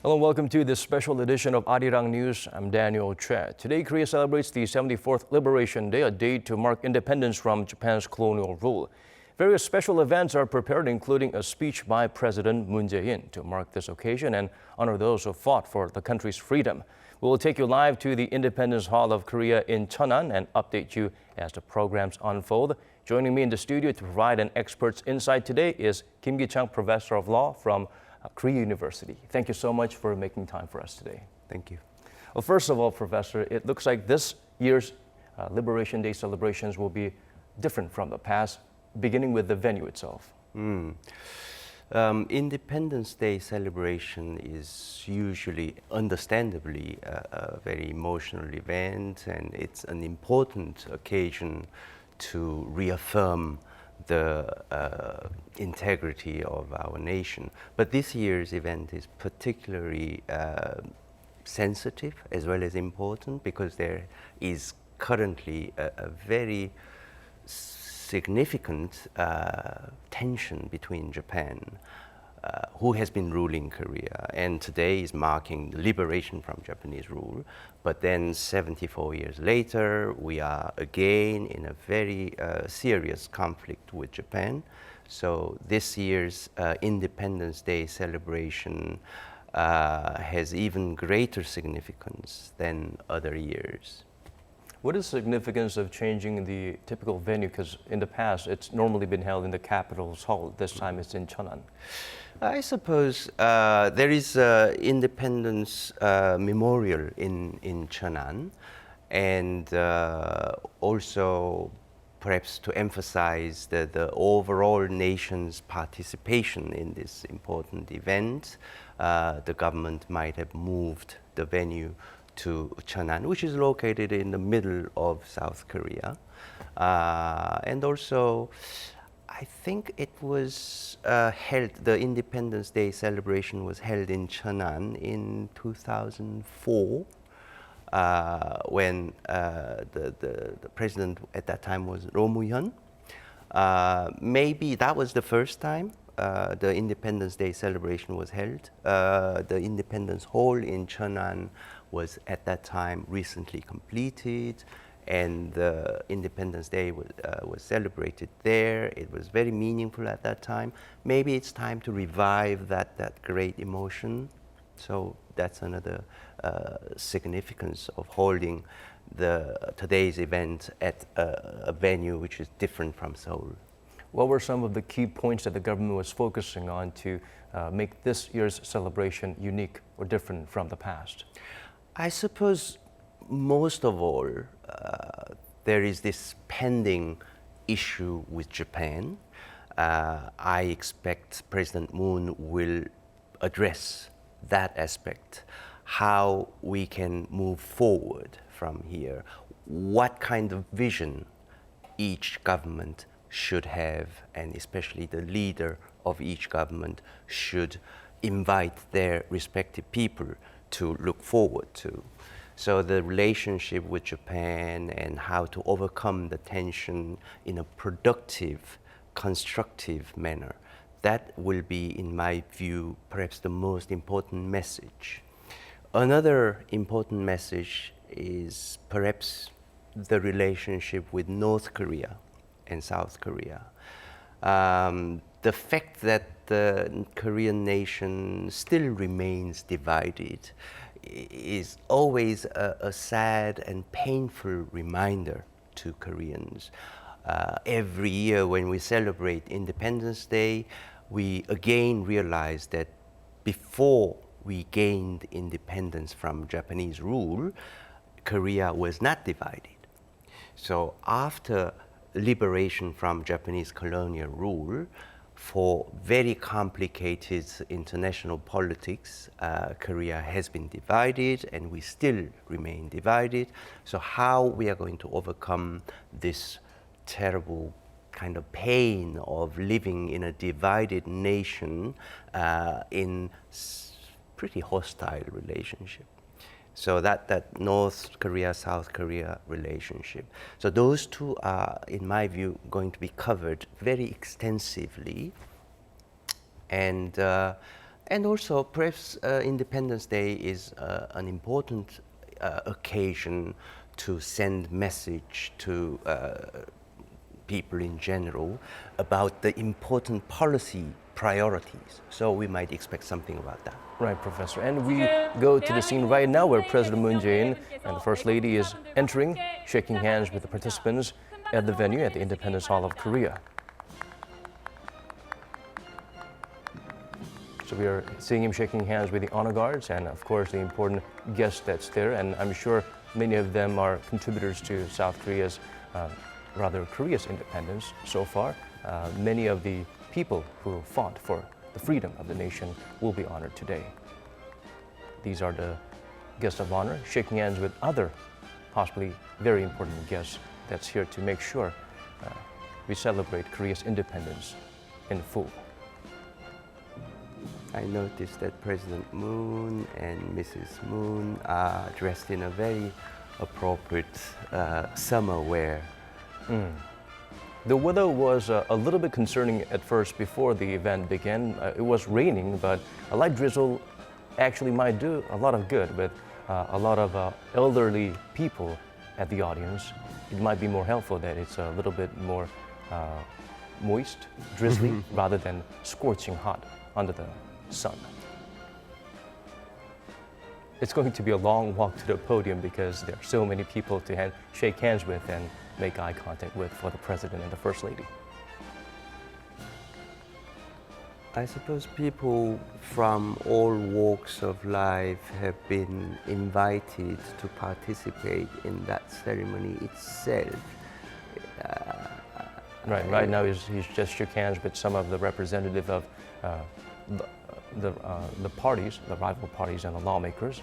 Hello and welcome to this special edition of Arirang News. I'm Daniel Che. Today, Korea celebrates the 74th Liberation Day, a date to mark independence from Japan's colonial rule. Various special events are prepared, including a speech by President Moon Jae-in to mark this occasion and honor those who fought for the country's freedom. We will take you live to the Independence Hall of Korea in Cheonan and update you as the programs unfold. Joining me in the studio to provide an expert's insight today is Kim Gi-chang, Professor of Law from Korea University. Thank you so much for making time for us today. Thank you. Well, first of all, Professor, it looks like this year's Liberation Day celebrations will be different from the past, beginning with the venue itself. Independence Day celebration is usually, understandably, a very emotional event, and it's an important occasion to reaffirm the integrity of our nation. But this year's event is particularly sensitive as well as important because there is currently a very significant tension between Japan, who has been ruling Korea, and today is marking the liberation from Japanese rule. But then 74 years later, we are again in a very serious conflict with Japan. So this year's Independence Day celebration has even greater significance than other years. What is the significance of changing the typical venue? Because in the past, it's normally been held in the Capitol's Hall. This time it's in Cheonan. I suppose there is an Independence Memorial in Cheonan, and also perhaps to emphasize the overall nation's participation in this important event, the government might have moved the venue to Cheonan, which is located in the middle of South Korea. And also, I think it was held, the Independence Day celebration was held in Cheonan in 2004, when the president at that time was Roh Moo-hyun. Maybe that was the first time the Independence Day celebration was held. The Independence Hall in Cheonan was at that time recently completed, and the Independence Day was celebrated there. It was very meaningful at that time. Maybe it's time to revive that great emotion. So that's another significance of holding today's event at a venue which is different from Seoul. What were some of the key points that the government was focusing on to make this year's celebration unique or different from the past? I suppose most of all, there is this pending issue with Japan. I expect President Moon will address that aspect, how we can move forward from here, what kind of vision each government should have, and especially the leader of each government should invite their respective people to look forward to. So the relationship with Japan and how to overcome the tension in a productive, constructive manner, that will be, in my view, perhaps the most important message. Another important message is perhaps the relationship with North Korea and South Korea. The fact that the Korean nation still remains divided is always a sad and painful reminder to Koreans. Every year when we celebrate Independence Day, we again realize that before we gained independence from Japanese rule, Korea was not divided. So after liberation from Japanese colonial rule, for very complicated international politics, Korea has been divided and we still remain divided. So how we are going to overcome this terrible kind of pain of living in a divided nation in pretty hostile relationship. So that North Korea, South Korea relationship. So those two are, in my view, going to be covered very extensively. And And also, perhaps Independence Day is an important occasion to send message to people in general about the important policy priorities. So we might expect something about that. Right, Professor. And we go to the scene right now where President Moon Jae-in and the First Lady is entering, shaking hands with the participants at the venue at the Independence Hall of Korea. So we are seeing him shaking hands with the honor guards and, of course, the important guests that's there. And I'm sure many of them are contributors to South Korea's, Korea's independence so far. Many of the people who fought for the freedom of the nation will be honored today. These are the guests of honor, shaking hands with other possibly very important guests that's here to make sure we celebrate Korea's independence in full. I noticed that President Moon and Mrs. Moon are dressed in a very appropriate summer wear. The weather was a little bit concerning at first before the event began. It was raining, but a light drizzle actually might do a lot of good with a lot of elderly people at the audience. It might be more helpful that it's a little bit more moist, drizzly, rather than scorching hot under the sun. It's going to be a long walk to the podium because there are so many people to shake hands with and make eye contact with for the President and the First Lady. I suppose people from all walks of life have been invited to participate in that ceremony itself. Right now he's just shook hands with some of the representative of the parties, the rival parties and the lawmakers.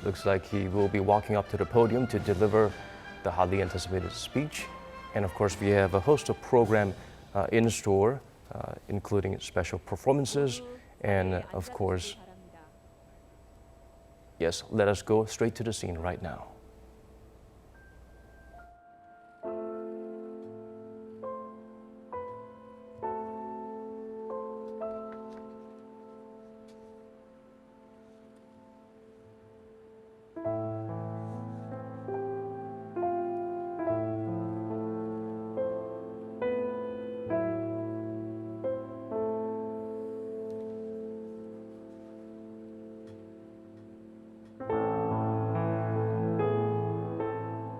Looks like he will be walking up to the podium to deliver the hotly anticipated speech. And of course, we have a host of programs in store, including special performances and of course, yes, let us go straight to the scene right now.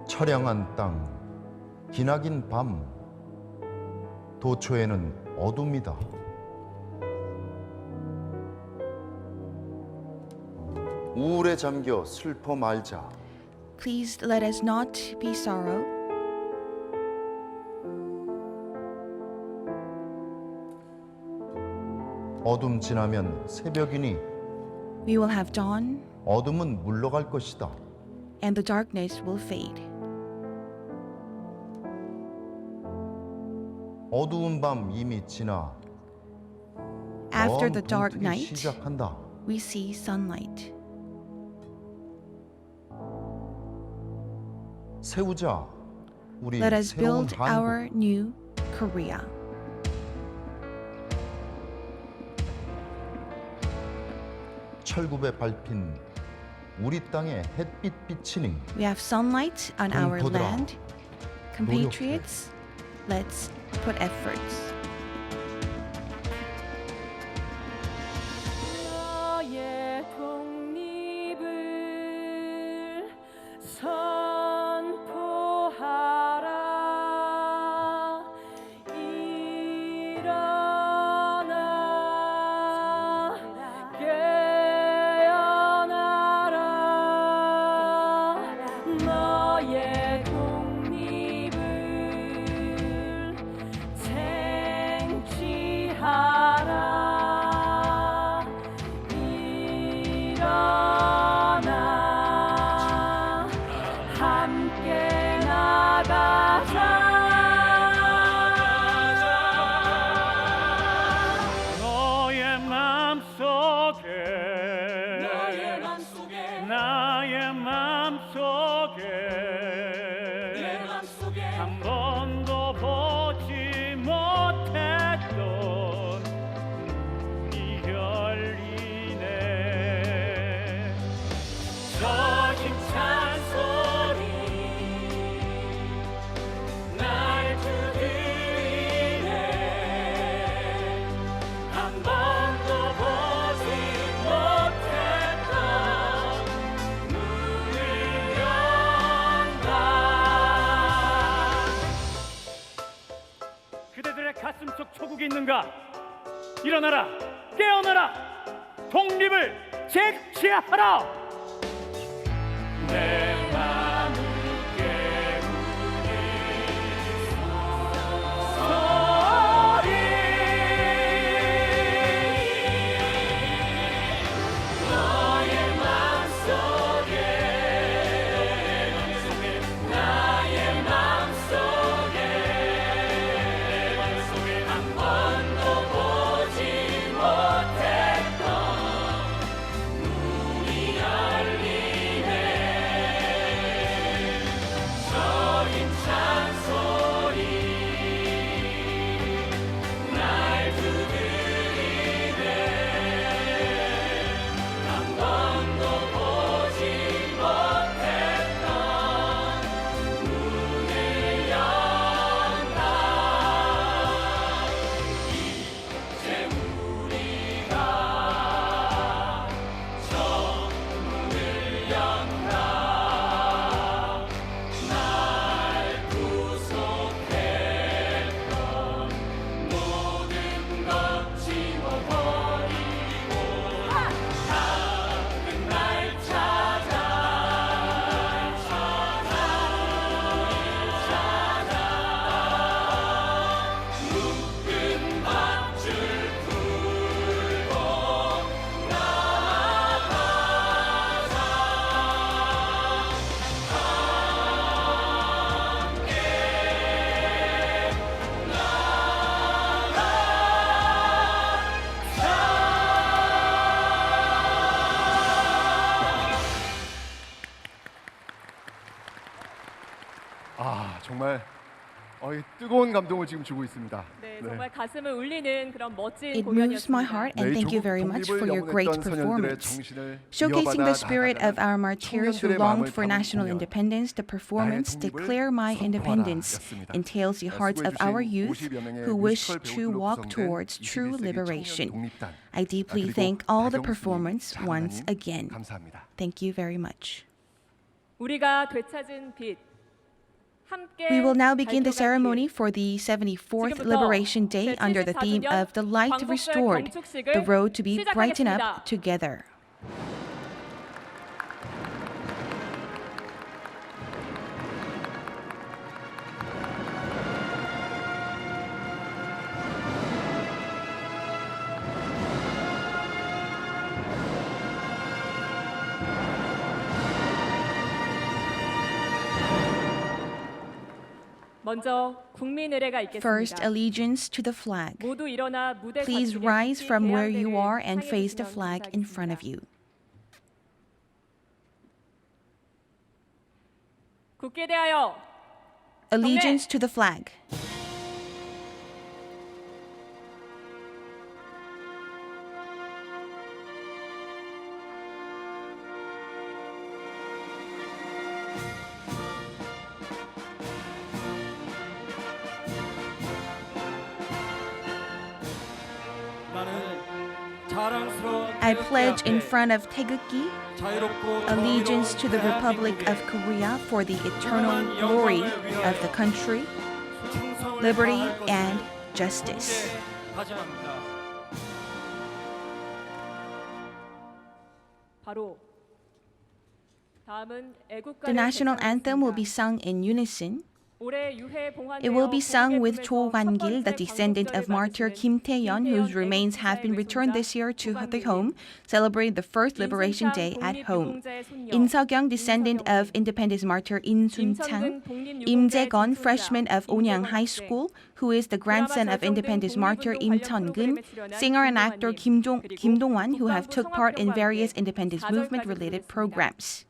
처량한 땅, 기나긴 밤, 도초에는 어둠이다. 우울에 잠겨 슬퍼 말자. Please let us not be sorrow. 어둠 지나면 새벽이니 We will have dawn, 어둠은 물러갈 것이다. and the darkness will fade. 어두운 밤 이미 지나 After 먼 the dark 동트기 night, 시작한다. we see sunlight. 세우자 우리 Let us 새로운 build 한국. our new Korea. 철굽에 밟힌 우리 땅에 햇빛 비치니 We have sunlight on our 동포들아, land. Compatriots, let's put efforts. 너의 독립을 선포하라. 일어나 깨어나라. 너의 독립을 너네 가슴속 초국이 있는가? 일어나라, 깨어나라, 독립을 쟁취하라. 내 마음을 깨우는 소리, 너의 마음속에, 나의 마음속에 한 번도 보지 못했던 눈이 열리네. 저 힘찬 소리 날 두드리네. 한 번도 보지 못했던 눈을 연다. 이제 우리가 저 문을 연다. 날 구속했던 모든 것 지워버리고 작은 날 찾아 묶은 밧줄 풀고 나가자. 정말 이 뜨거운 감동을 지금 주고 있습니다. 네, 정말 가슴을 울리는 그런 멋진 It moves my 공연이었습니다. heart, and thank you very much for your great performance. Showcasing the spirit of our martyrs who longed for national independence, the performance Declare My Independence entails the hearts of our youth who wish to walk towards true liberation. I deeply thank all the performers once again. 감사합니다. Thank you very much. 우리가 되찾은 빛, 함께 We will now begin the 밝혀갈 ceremony 길. for the 74th 지금부터 Liberation Day under the theme of The Light Restored, the road to be brighten up together. 먼저 국민 의례가 First, 있겠습니다. allegiance to the flag. 모두 일어나 무대 Please 좌측에 rise from where you 대양대를 are and 향해 face the 주시면 flag in front of 감사하겠습니다. you. 굳게 대하여 Allegiance to the flag. I pledge in front of 태극기 allegiance to the Republic of Korea for the eternal glory of the country, liberty, and justice. 바로 다음은 애국가를 The national anthem will be 대唱sung in unison. 올해 유해 봉환되어 It will be sung 고국의 with 품에서 Cho 첫 번째 Wan-gil, the descendant of 광복절을 martyr 맞으시는 Kim Tae-yeon, whose 김태현 remains have been returned this year to their home, celebrating the first Liberation Day at home. In Seok-young, descendant of independence martyr In Sun-chang, Im Jae-gon, freshman of Onyang High School, who is the grandson of independence martyr Im Cheon-gun, singer and actor Kim Dong-wan, who have took part in various independence movement-related programs.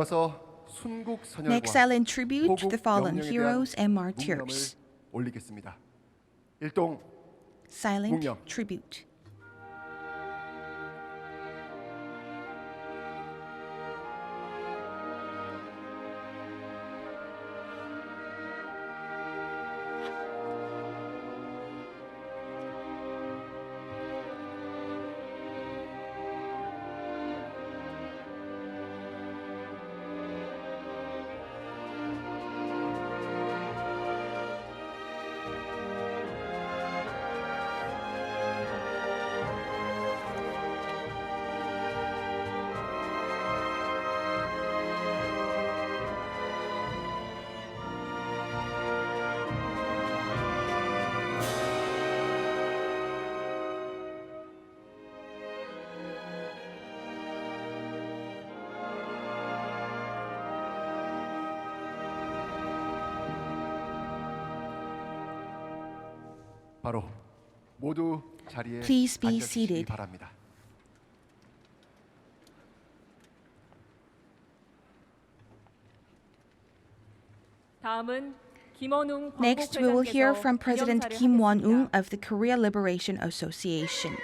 이어서 순국 Next, 선열과 I'll tribute the fallen 호국 heroes and 명령에 대한 martyrs. 묵념을 올리겠습니다. 일동 Silent 묵념. tribute. 바로 모두 자리에 Please be 앉아주시기 seated. 바랍니다. 다음은 김원웅 Next, we will hear 광복회장께서 from President 기념사를 Kim Won-ung 하겠습니다. of the Korea Liberation Association.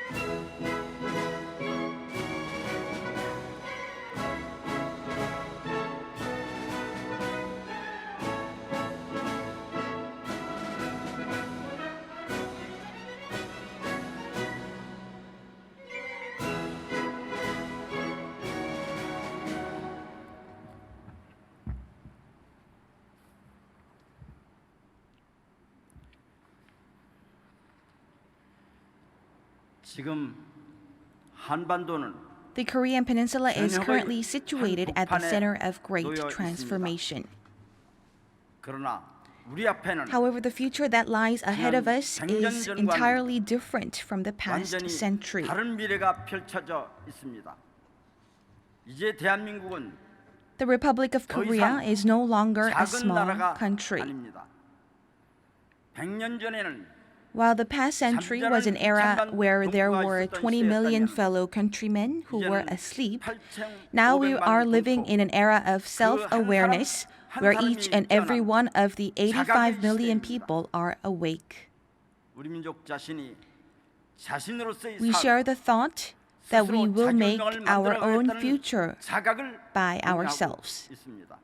지금 한반도는 The Korean Peninsula is 전역의 currently situated at the 한복판에 center of great 놓여 transformation. 그러나 우리 앞에는 However, the future that lies ahead of us is 전과는 entirely different from the past 완전히 century. 다른 미래가 펼쳐져 있습니다. 이제 대한민국은 The Republic of 더 Korea 이상 is no longer a 작은 small 나라가 country. 아닙니다. 100년 전에는 While the past century was an era where there were 20 million fellow countrymen who were asleep, now we are living in an era of self-awareness where each and every one of the 85 million people are awake. 우리 민족 자신이 자신으로서의 We share the thought that we will make our own future 자각을 by 의미하고 ourselves. 있습니다.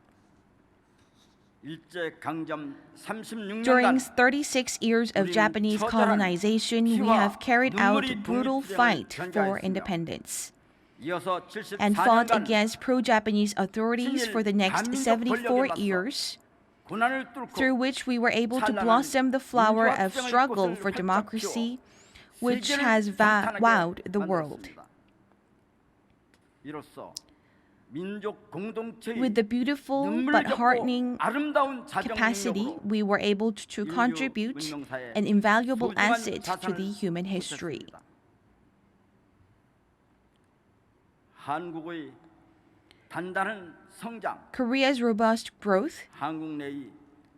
일제 강점 36년간 During 36 years of Japanese colonization, we have carried out a brutal fight for independence 이어서 and fought 74년간 against pro-Japanese authorities for the next 74 years, 고난을 뚫고 through which we were able to blossom the flower of struggle for democracy, which has wowed the world. 이로써 민족 공동체의 With the beautiful but 눈물겹고 heartening 아름다운 capacity, 자정능력으로 we were able to contribute an invaluable asset to the human history. 한국의 단단한 성장, Korea's robust growth, 한국 내의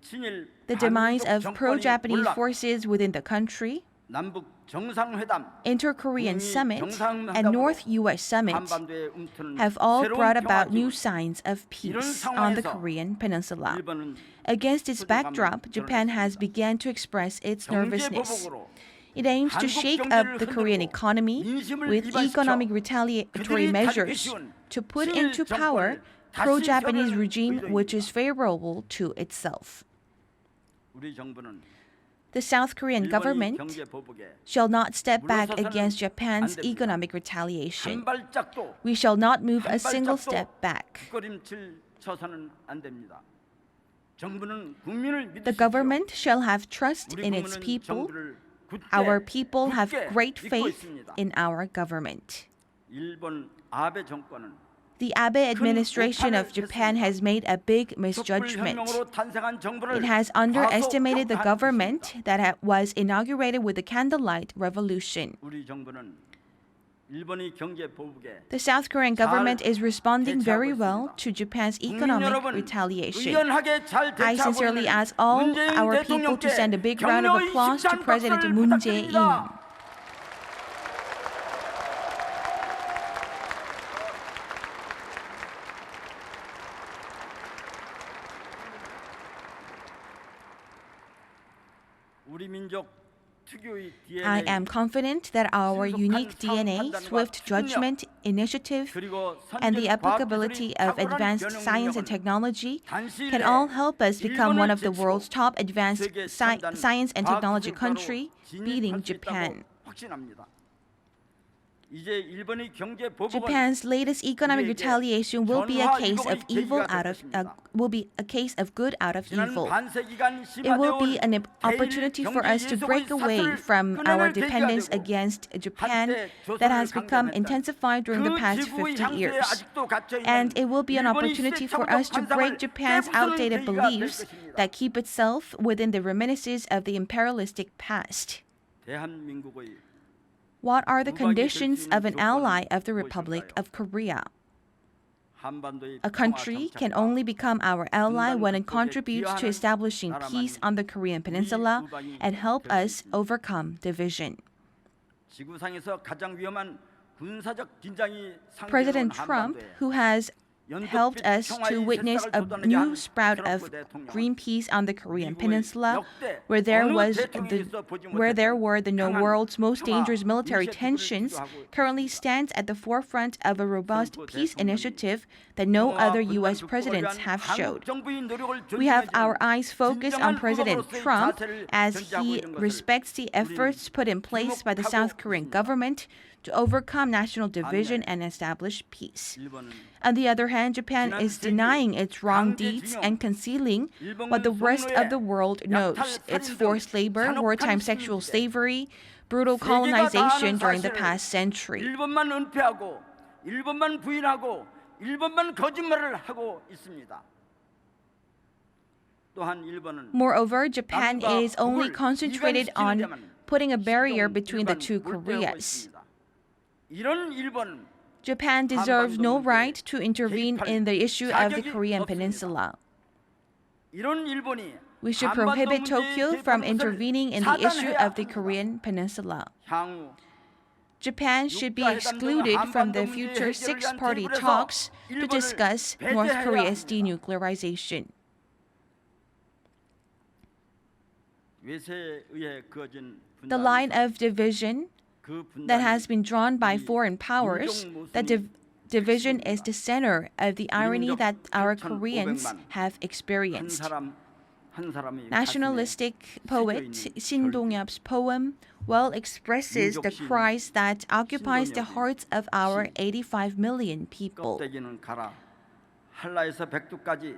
친일 the demise of 반민족 pro-Japanese 정권의 forces within the country, 남북 정상회담, Inter-Korean 북미 Summit, 정상회담으로 and North U.S. Summit 한반도에 움트는 have all 새로운 brought about 평화기운. new signs of peace on the Korean peninsula. 일본은 Against its backdrop, Japan has begun to express its nervousness. 경제보복으로 It aims to shake up the Korean economy with economic retaliatory measures to put into power pro-Japanese regime which is favorable to itself. 우리 정부는 The South Korean 일본의 government 경제보복에 shall not step back 물러서서는 against Japan's 안 됩니다. economic retaliation. 한 발짝도 We shall not move a 한 single 발짝도 step back. 뒷걸음질 쳐서는 안 됩니다. 정부는 국민을 The 믿으십시오. government shall have trust 우리 in its 국민은 people. 정부를 굳게, Our people have 굳게 great 믿고 faith 있습니다. in our government. 일본 아베 정권은 The Abe administration of Japan has made a big misjudgment. 촛불혁명으로 탄생한 정부를 It has underestimated the 과소평가한 government 것입니다. that was inaugurated with the Candlelight Revolution. 우리 정부는 일본의 경제 보복에 The South Korean government is responding very 대처하고 well 있습니다. to Japan's 국민 economic 여러분, retaliation. 의연하게 잘 I 대처하고 sincerely 있는 ask all 문재인 our people to send a big round of 격려의 applause to 힘찬 President 박수를 Moon 부탁드립니다. Jae-in. 우리 민족 특유의 I DNA am confident that our unique DNA, swift judgment, initiative, 그리고 and the 선진 applicability 과학기술이 of 탁월한 advanced 변형 science and 능력은 technology 단시 can 내에 all help us become one of the 일본을 world's 제치고 top advanced 세계 첨단 science and technology 과학기술가로 country, beating 진입할 수 있다고 Japan. 확신합니다. 이제 일본의 경제 보복은 Japan's latest economic retaliation will be a case of evil out of will be a case of good out of 지난 evil. 반세기간 It will be 심화되어온 an opportunity for us to break away from our dependence against Japan that has become intensified during the past 50 years. And it will be an opportunity for us to break Japan's outdated beliefs that keep itself within the reminiscences of the imperialistic past. 대한민국의 What are the conditions of an ally of the Republic of Korea? 한반도의 A country can only become our ally when it contributes to establishing peace on the Korean Peninsula and help us overcome division. 지구상에서 가장 위험한 군사적 긴장이 President 상징하는 Trump, 한반도에 who has helped us to witness a new sprout of green peace on the Korean Peninsula, where there were the world's most dangerous military tensions, currently stands at the forefront of a robust peace initiative that no other U.S. presidents have showed. We have our eyes focused on President Trump as he respects the efforts put in place by the South Korean government to overcome national division and establish peace. On the other hand, Japan is denying its wrong deeds and concealing what the rest of the world knows: its forced labor, wartime sexual slavery, brutal colonization during the past century. 일본만 은폐하고 일본만 부인하고 일본만 거짓말을 하고 있습니다. 또한 일본은 Moreover, Japan is only concentrated on putting a barrier between the two Koreas. 이런 일본 Japan deserves no right to intervene in the issue of the Korean Peninsula. 이런 일본이 We should prohibit Tokyo from intervening in the issue of the Korean Peninsula. 향후 Japan should be excluded from the future six-party talks to discuss North Korea's denuclearization. 외세에 의해 그어진 The line of division 그 that has been drawn by foreign powers, that division is the center of the irony that our Koreans have experienced. Nationalistic poet Shin Dong-hyup's poem well expresses the cries that occupies the hearts of our 85 million people. 껍데기는 가라 한라에서 백두까지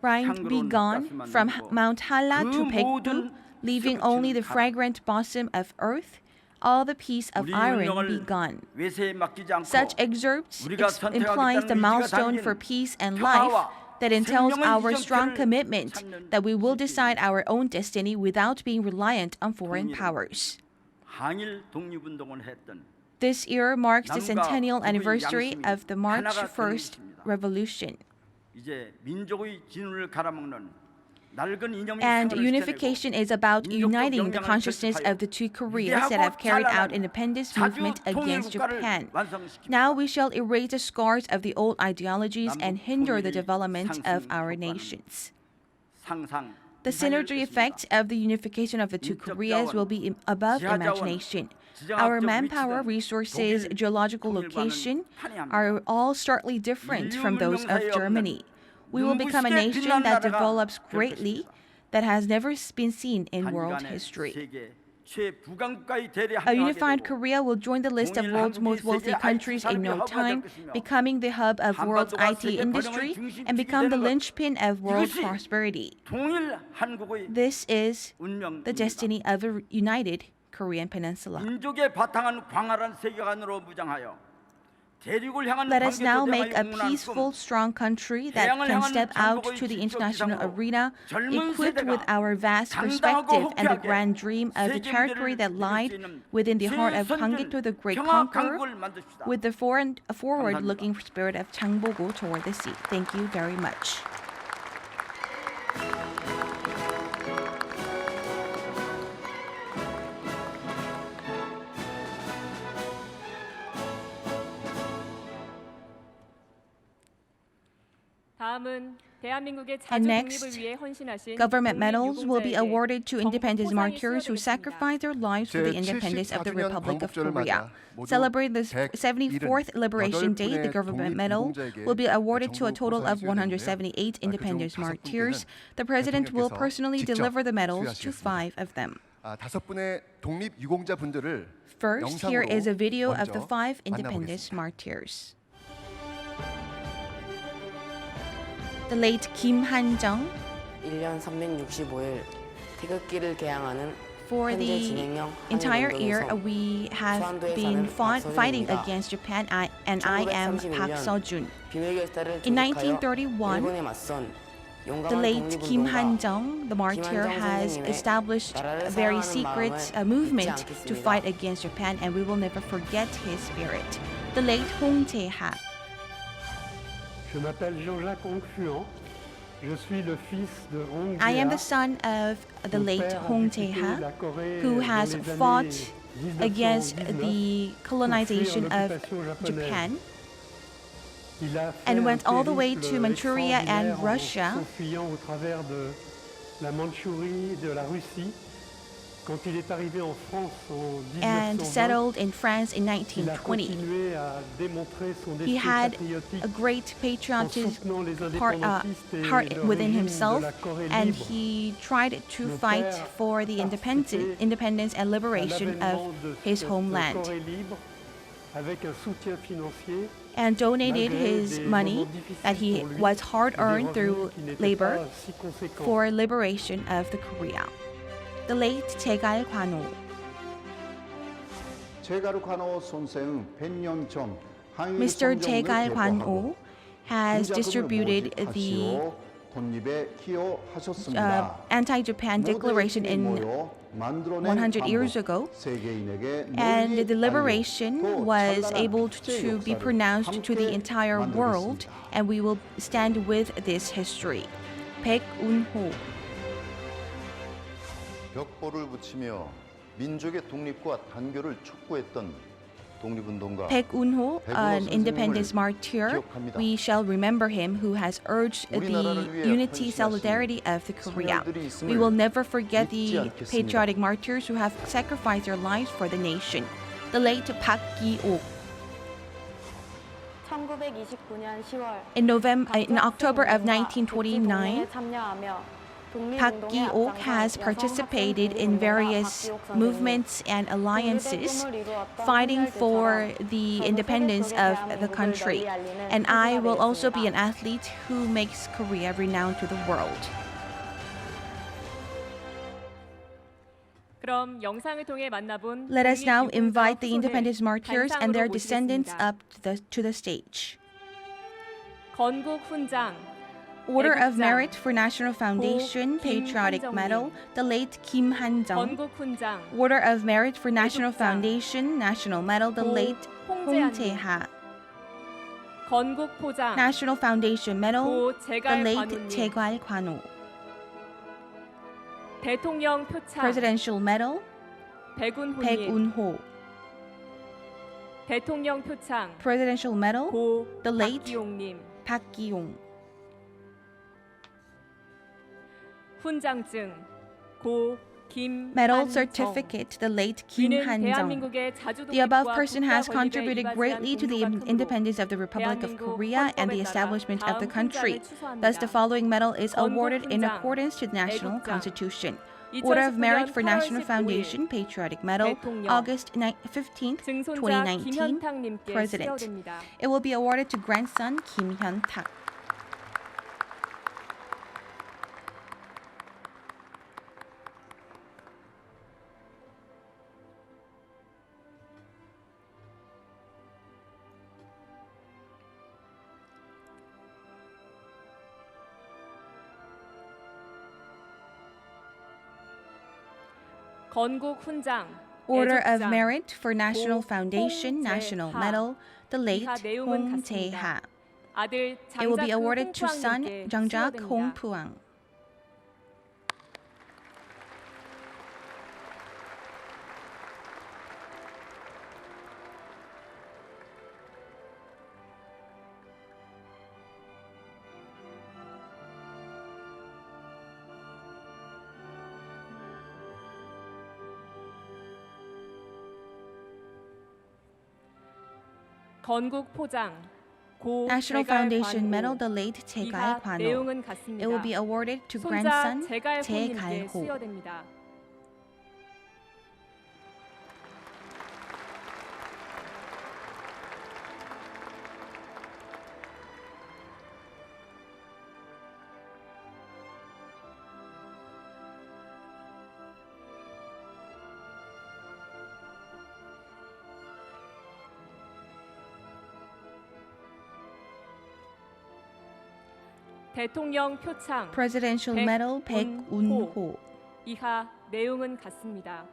Rind be gone from Mount Halla to Baekdu, leaving only the fragrant bosom of earth, all the piece of iron be gone. 외세에 맡기지 않고 Such excerpts 우리가 implies the 선택하겠다는 milestone 의지가 for 담긴 peace and life that entails 생명의 our 이정표를 strong commitment 찾는 that we will decide our own destiny without being reliant on foreign powers. 항일 독립운동을 했던 This year marks the 남과 centennial 북의 anniversary 양심이 of the March 하나가 되는 1st 것입니다. Revolution. 이제 민족의 진을 갈아먹는 낡은 이념이 And 세월을 unification is about uniting the consciousness of the two Koreas that have carried out independence movement against Japan. Now we shall erase the scars of the old ideologies and hinder the development of our nations. 상상 The synergy effect of the unification of the two Koreas will be above imagination. Our manpower, resources, geological location are all starkly different from those of Germany. We will become a nation that develops greatly, that has never been seen in world history. A unified Korea will join the list of world's most wealthy countries in no time, becoming the hub of world's IT industry and become the linchpin of world prosperity. This is the destiny of a united Korean Peninsula. 민족의 바탕한 광활한 세계관으로 무장하여 Let us now make a peaceful, strong country that can step out to the international arena, equipped with our vast perspective and the grand dream of the territory that lied within the heart of Hangito the Great Conqueror, with the forward-looking spirit of Changbogo toward the sea. Thank you very much. 다음은 대한민국의 And 자주 next, 독립을 위해 헌신하신 government medals will be 독립유공자에게 awarded to independence 포상이 martyrs who 수여되겠습니다. sacrificed their lives for the independence of the 제74주년 Republic of 광복절을 Korea. 맞아 모두 Celebrating the 74th Liberation Day, the 178분의 government medal will be awarded to a total of 178 independence martyrs. The president will personally deliver the medals to 5 of them. 5분의 독립 유공자 분들을 First, here is a video of the 먼저 5 independence 만나보겠습니다. martyrs. The late Kim Han-jung. 1년 365일 태극기를 개항하는 For 현재 the 진행형 entire year, 한일운동에서 we have 수완도에 been 사는 fighting 박서준입니다. against Japan, and I am Park 1931년 Seo-jun. 비밀결사를 In 조직하여 1931, 일본에 맞선 The 용감한 late Kim 독립운동가 Han-jung, the martyr, has established a very secret movement to fight against Japan, and we will never forget his spirit. The late Hong Tae-ha. Je m'appelle Jean-Jacques Hongfuan. Je suis le fils de Hong I am the Jae-ha. son of the Mon late père a Hong quitté Tae-ha, la Corée who dans has les années fought against 1919 the colonization pour fuir of l'occupation japonaise. Japan Il a fait and un went all the way to périple Manchuria and extraordinaire en Russia s'enfuyant au travers de la Mandchourie, de la Russie. Quand il est arrivé en France en and 1920, settled in France in il a 1920. continué à démontrer son He esprit had patriotique a great en patriotism soutenant les heart indépendantistes et le within régime himself, de la Corée and libre. he tried to Mon fight père for the independence and à liberation l'avènement of de his cette homeland, Corée libre avec un soutien financier and donated malgré his des money moments difficiles that he pour lui, was et hard des earned revenus through qui n'étaient labor pas si conséquents. for liberation of the Korea. The late Taegal Kwano. 제가루 카노 선생은 100년 전 항일 Mr. 성경을 Taegal 개보하고 Kwano has 군자금을 distributed the 모집하시어 독립에 기여하셨습니다. anti-Japan declaration in 100 years ago, and the liberation was able to be pronounced to the entire world, and we will stand with this history. Baek Un-ho. 벽보를 붙이며 민족의 독립과 단결을 촉구했던 독립운동가 Baek Un-ho, an independence martyr, we shall remember him, who has urged the unity, solidarity of the Korea. We will never forget the patriotic martyrs who have sacrificed their lives for the nation. The late Park Gi-ok. 1929년 10월 In October of 1929, Park Gi-ok has participated in various movements and alliances fighting for the independence of the country. And I will also be an athlete who makes Korea renowned to the world. 그럼 영상을 통해 만나본 Let us now 독립유공자 invite the 후손을 independence martyrs and their 단상으로 descendants 모시겠습니다. up to the stage. 건국 훈장, Order of 애국자, Merit for National Foundation, Patriotic 김한정님. Medal, the late Kim Han-jung. 건국 훈장, Order of Merit for National 애국자. Foundation, National Medal, the 고 late Hong 홍재한님. Tae-ha. 건국 포장, National Foundation Medal, 고 the 제갈 late 관우님. Taegal Kwano. 대통령 표창, Presidential Medal, Baek 백운호님. Un-ho. 대통령 표창, Presidential Medal, 고 the late 박기용님. Park Gi-yong. 훈장증, 고 김. Medal Certificate, the late Kim 이는 Han-jung. 대한민국의 자주 The above 독립과 person 국가 has 건립에 contributed 이바지한 greatly to the 공로가 크므로 independence of the Republic of 대한민국 Korea and the 헌법에 establishment 따라 of the 다음 country. 훈장을 Thus, the 추수합니다. following medal is 건국 awarded in 훈장, accordance to the National 애국장, Constitution. Order of Merit for 2019년 National 8월 15일 Foundation, Patriotic Medal, 대통령, August 15th, 증손자 2019, 김현탁님께 President. 수여됩니다. It will be awarded to grandson Kim Hyun-tak. 건국 훈장, Order of 애국장, Merit for National 고 Foundation, 홍재하. National Medal, the late 이하 내용은 Hong 같습니다. Tae-ha. 아들 It will be 장자크 awarded to son 홍푸왕님께 Jangjak 수여됩니다. Hong Puang. 건국 포장 고 National 제갈 Foundation 관호. Medal, the late Taegal 이하 Kwano. 내용은 같습니다. It will be awarded to 손자 grandson 제갈 Tae 호님께 Gal-ho. 수여됩니다. 대통령 표창 Presidential Medal 백운호. 백운호. 이하 내용은 같습니다.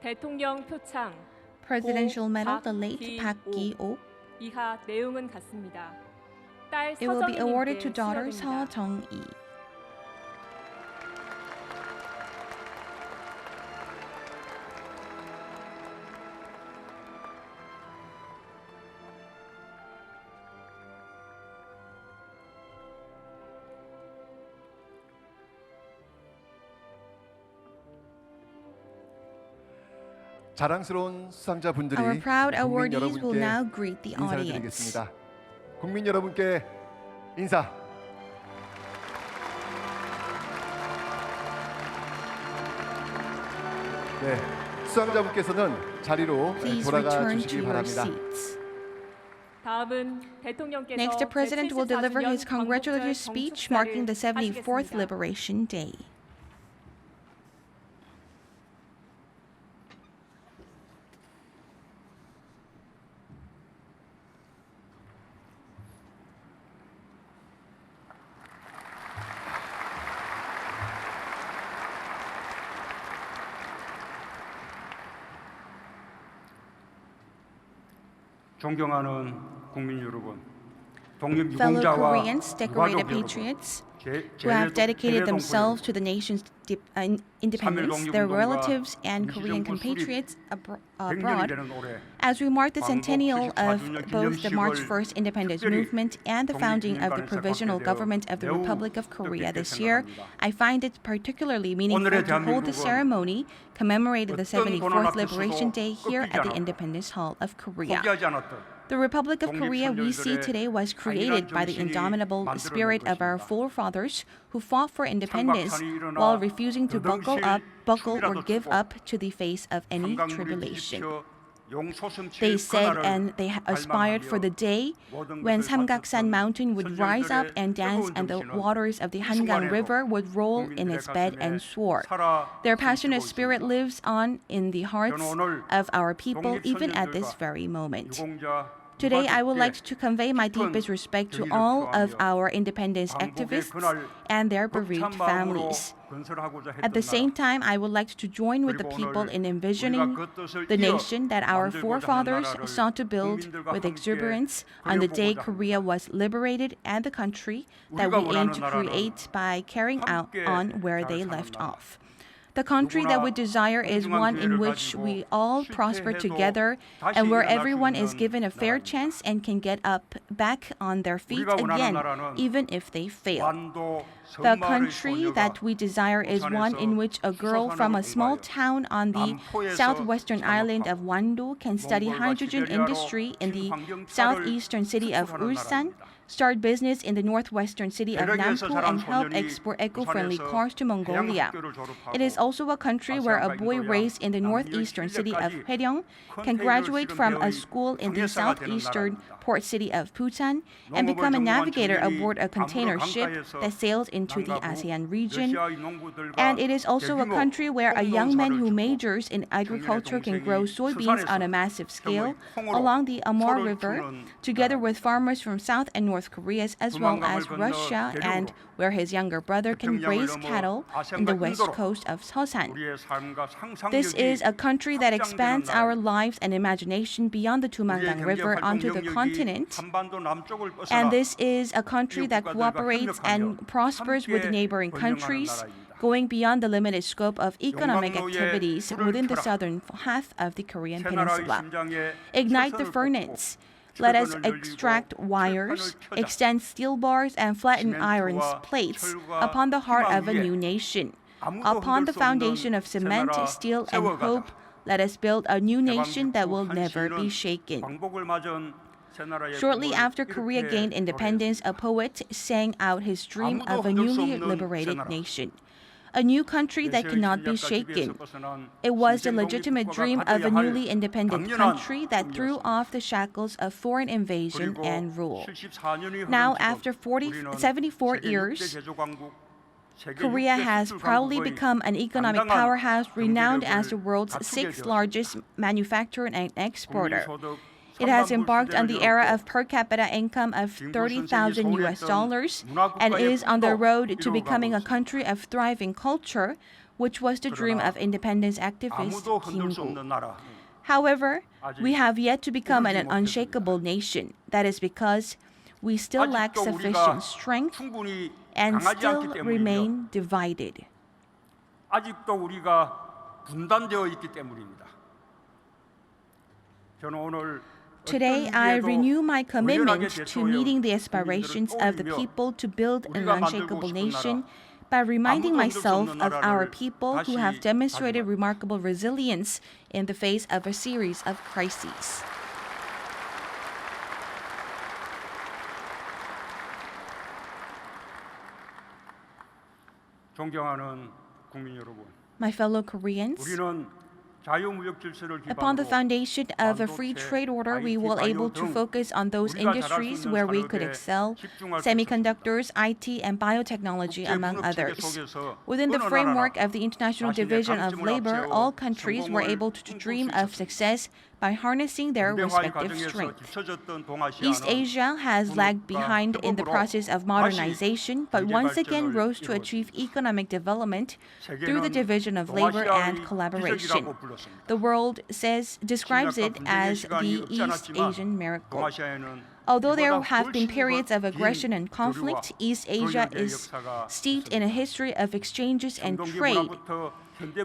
대통령 표창 Presidential Medal, the late 박기오. Park Gi-oh. 이하 내용은 같습니다. 딸 It will be awarded to 서정희님께 daughter 수여됩니다. Seo-jung-i. 자랑스러운 수상자분들이 Our proud 국민 awardees will 여러분께 now greet the 인사를 audience. 드리겠습니다. 국민 여러분께 인사. 네, 수상자분께서는 자리로 Please 돌아가 return to 주시기 your 바랍니다. seats. 다음은 대통령께서 Next, the President will deliver his 제74주년 congratulatory 광복절 speech 경축사를 marking the 74th 하시겠습니다. Liberation Day. 존경하는 국민 여러분, Fellow 독립유공자와 Koreans, decorated 유가족 여러분, patriots who have dedicated themselves to the nation's independence, their relatives and Korean compatriots abroad, as we mark the centennial of both the March 1st independence movement and the founding of the Provisional Government of the Republic of Korea this year, I find it particularly meaningful to hold the ceremony commemorating the 74th Liberation Day here at the Independence Hall of Korea. The Republic of Korea we see today was created by the indomitable spirit of our forefathers who fought for independence while refusing to buckle or give up to the face of any tribulation. They said and they aspired for the day when Samgaksan Mountain would rise up and dance and the waters of the Hangang River would roll in its bed and swore. Their passionate spirit lives on in the hearts of our people even at this very moment. Today, I would like to convey my deepest respect to all of our independence activists and their bereaved families. At the same time, I would like to join with the people in envisioning the nation that our forefathers sought to build with exuberance on the day Korea was liberated and the country that we aim to create by carrying on where they left off. The country that we desire is one in which we all prosper together and where everyone is given a fair chance and can get back on their feet again, even if they fail. The country that we desire is one in which a girl from a small town on the southwestern island of Wando can study hydrogen industry in the southeastern city of Ulsan, start business in the northwestern city of Nampo, and help export eco-friendly cars to Mongolia. It is also a country where a boy raised in the northeastern city of Haeryong can graduate from a school in the southeastern port city of Busan and become a navigator aboard a container ship that sails into the ASEAN region. And it is also a country where a young man who majors in agriculture can grow soybeans on a massive scale along the Amur River, together with farmers from South and North North Korea as well as Russia, and where his younger brother can graze cattle in the west coast of Seosan. This is a country that expands our lives and imagination beyond the Tumangang River onto the continent. And this is a country that cooperates and prospers with neighboring countries, going beyond the limited scope of economic activities within the southern half of the Korean peninsula. Ignite the furnace. Let us extract wires, extend steel bars, and flatten iron plates upon the heart of a new nation. Upon the foundation of cement, steel, and hope, let us build a new nation that will never be shaken. Shortly after Korea gained independence, a poet sang out his dream of a newly liberated nation, a new country that cannot be shaken. It was the legitimate dream of a newly independent country that threw off the shackles of foreign invasion and rule. Now, after 74 years, Korea has proudly become an economic powerhouse renowned as the world's 6th largest manufacturer and exporter. It has embarked on the era of per capita income of $30,000 and is on the road to becoming a country of thriving culture, which was the dream of independence activist Kim Gu. However, we have yet to become an unshakable nation. That is because we still lack sufficient strength and still remain divided. 아직도 우리가 분단되어 있기 때문입니다. 저는 오늘 Today, I renew my commitment to meeting the aspirations of the people to build an unshakable nation by reminding myself of our people who have demonstrated remarkable resilience in the face of a series of crises. 존경하는 국민 여러분, My fellow Koreans, 우리는 upon the foundation of a free trade order, we will be able to focus on those industries where we could excel, semiconductors, IT, and biotechnology, among others. Within the framework of the International Division of Labor, all countries were able to dream of success by harnessing their respective strength. East Asia has lagged behind in the process of modernization, but once again rose to achieve economic development through the division of labor and collaboration. The world describes it as the East Asian miracle. Although there have been periods of aggression and conflict, East Asia is steeped in a history of exchanges and trade.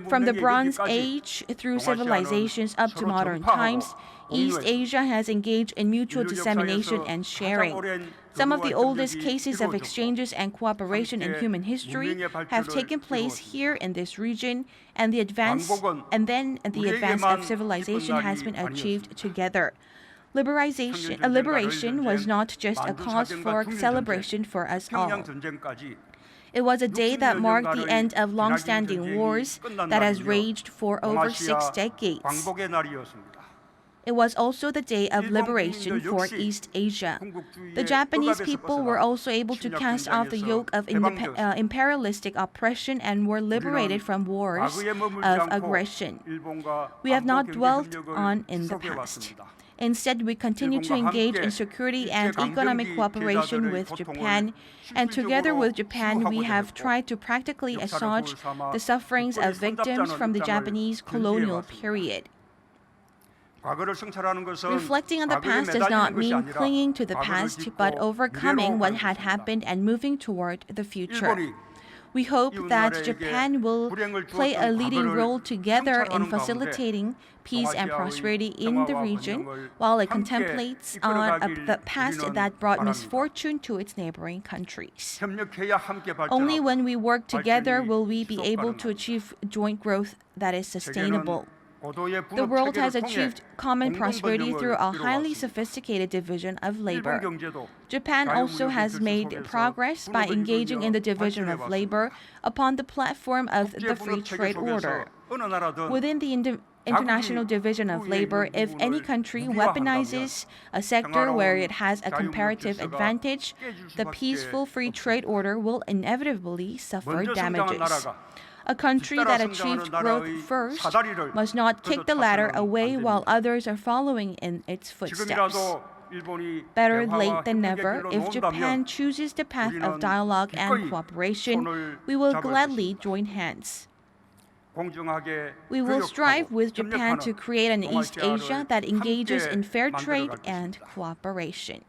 From the Bronze Age through civilizations up to modern times, East Asia has engaged in mutual dissemination and sharing. Some of the oldest cases of exchanges and cooperation in human history have taken place here in this region, and the advance of civilization has been achieved together. Liberation was not just a cause for celebration for us all. It was a day that marked the end of long-standing wars that has raged for over 6 decades. It was also the day of liberation for East Asia. The Japanese people were also able to cast off the yoke of imperialistic oppression and were liberated from wars of aggression. We have not dwelt on in the past. Instead, we continue to engage in security and economic cooperation with Japan, and together with Japan, we have tried to practically assuage the sufferings of victims from the Japanese colonial period. Reflecting on the past does not mean clinging to the past, but overcoming what had happened and moving toward the future. We hope that Japan will play a leading role together in facilitating peace and prosperity in the region while it contemplates on the past that brought misfortune to its neighboring countries. Only when we work together will we be able to achieve joint growth that is sustainable. The world has achieved common prosperity through a highly sophisticated division of labor. Japan also has made progress by engaging in the division of labor upon the platform of the free trade order. Within the International Division of Labor, if any country weaponizes a sector where it has a comparative advantage, the peaceful free trade order will inevitably suffer damages. A country that achieved growth first must not kick the ladder away while others are following in its footsteps. Better late than never. If Japan chooses the path of dialogue and cooperation, we will gladly join hands. We will strive with Japan to create an East Asia that engages in fair trade and cooperation.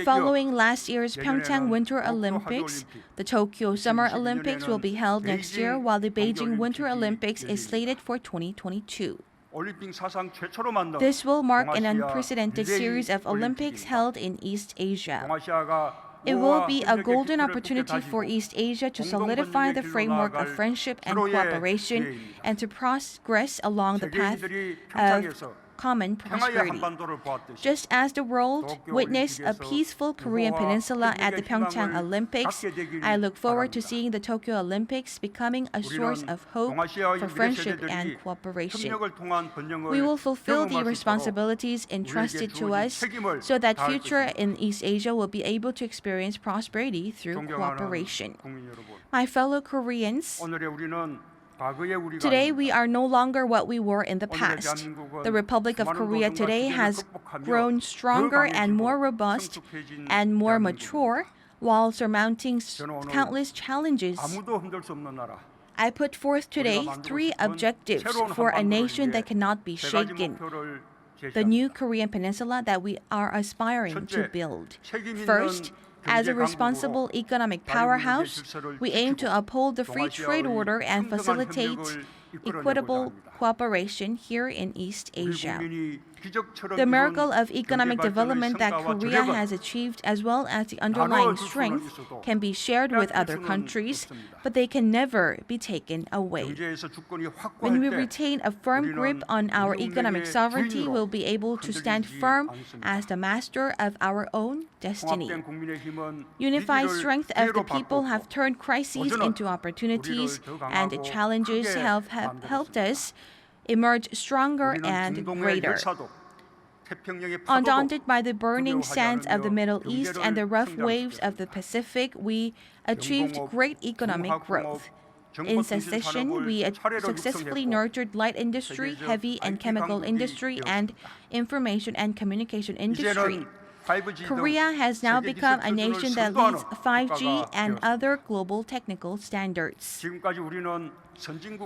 Following last year's Pyeongchang Winter Olympics, the Tokyo Summer Olympics will be held next year, while the Beijing Winter Olympics is slated for 2022. This will mark an unprecedented series of Olympics held in East Asia. It will be a golden opportunity for East Asia to solidify the framework of friendship and cooperation and to progress along the path of common prosperity. Just as the world witnessed a peaceful Korean peninsula at the Pyeongchang Olympics, I look forward to seeing the Tokyo Olympics becoming a source of hope for friendship and cooperation. We will fulfill the responsibilities entrusted to us so that future in East Asia will be able to experience prosperity through cooperation. My fellow Koreans, today we are no longer what we were in the past. The Republic of Korea today has grown stronger and more robust and more mature while surmounting countless challenges. I put forth today 3 objectives for a nation that cannot be shaken. The new Korean peninsula that we are aspiring to build. First, as a responsible economic powerhouse, we aim to uphold the free trade order and facilitate equitable cooperation here in East Asia. The miracle of economic development that Korea has achieved, as well as the underlying strength, can be shared with other countries, but they can never be taken away. When we retain a firm grip on our economic sovereignty, we'll be able to stand firm as the master of our own destiny. Unified strength of the people have turned crises into opportunities, and challenges have helped us emerge stronger and greater. Undaunted by the burning sands of the Middle East and the rough waves of the Pacific, we achieved great economic growth. In succession, we successfully nurtured light industry, heavy and chemical industry, and information and communication industry. Korea has now become a nation that leads 5G and other global technical standards.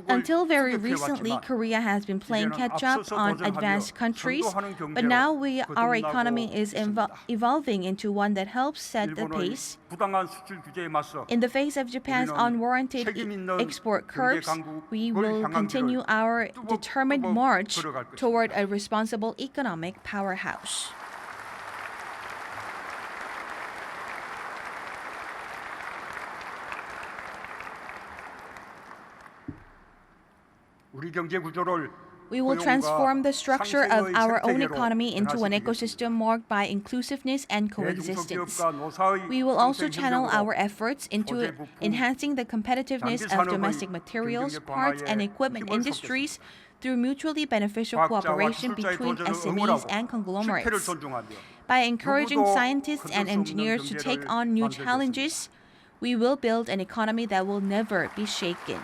Until very recently, Korea has been playing catch-up on advanced countries, but now our economy is evolving into one that helps set the pace. In the face of Japan's unwarranted export curbs, we will continue our determined march toward a responsible economic powerhouse. We will transform the structure of our own economy into an ecosystem marked by inclusiveness and coexistence. We will also channel our efforts into enhancing the competitiveness of domestic materials, parts, and equipment industries through mutually beneficial cooperation between SMEs and conglomerates. By encouraging scientists and engineers to take on new challenges, we will build an economy that will never be shaken.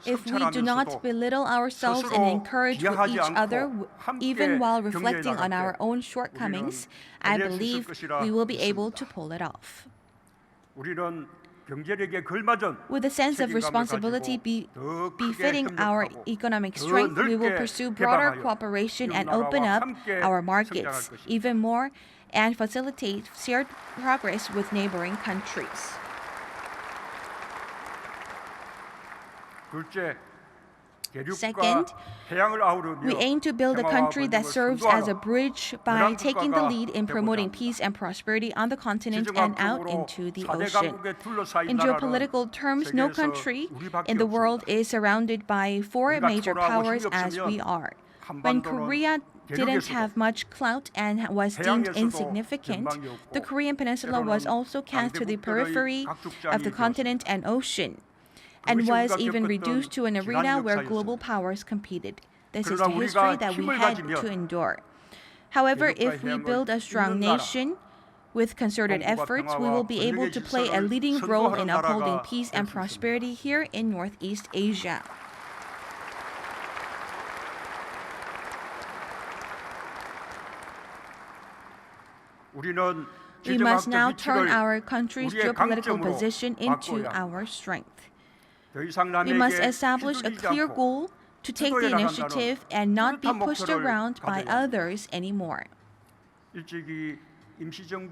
If we do not belittle ourselves and encourage each other, even while reflecting on our own shortcomings, I believe we will be able to pull it off. With a sense of responsibility befitting our economic strength, we will pursue broader cooperation and open up our markets even more and facilitate shared progress with neighboring countries. Second, we aim to build a country that serves as a bridge by taking the lead in promoting peace and prosperity on the continent and out into the ocean. In geopolitical terms, no country in the world is surrounded by 4 major powers as we are. When Korea didn't have much clout and was deemed insignificant, the Korean peninsula was also cast to the periphery of the continent and ocean, and was even reduced to an arena where global powers competed. This is the history that we had to endure. However, if we build a strong nation, With concerted efforts, we will be able to play a leading role in upholding peace and prosperity here in Northeast Asia. We must now turn our country's geopolitical position into our strength. We must establish a clear goal to take the initiative and not be pushed around by others anymore.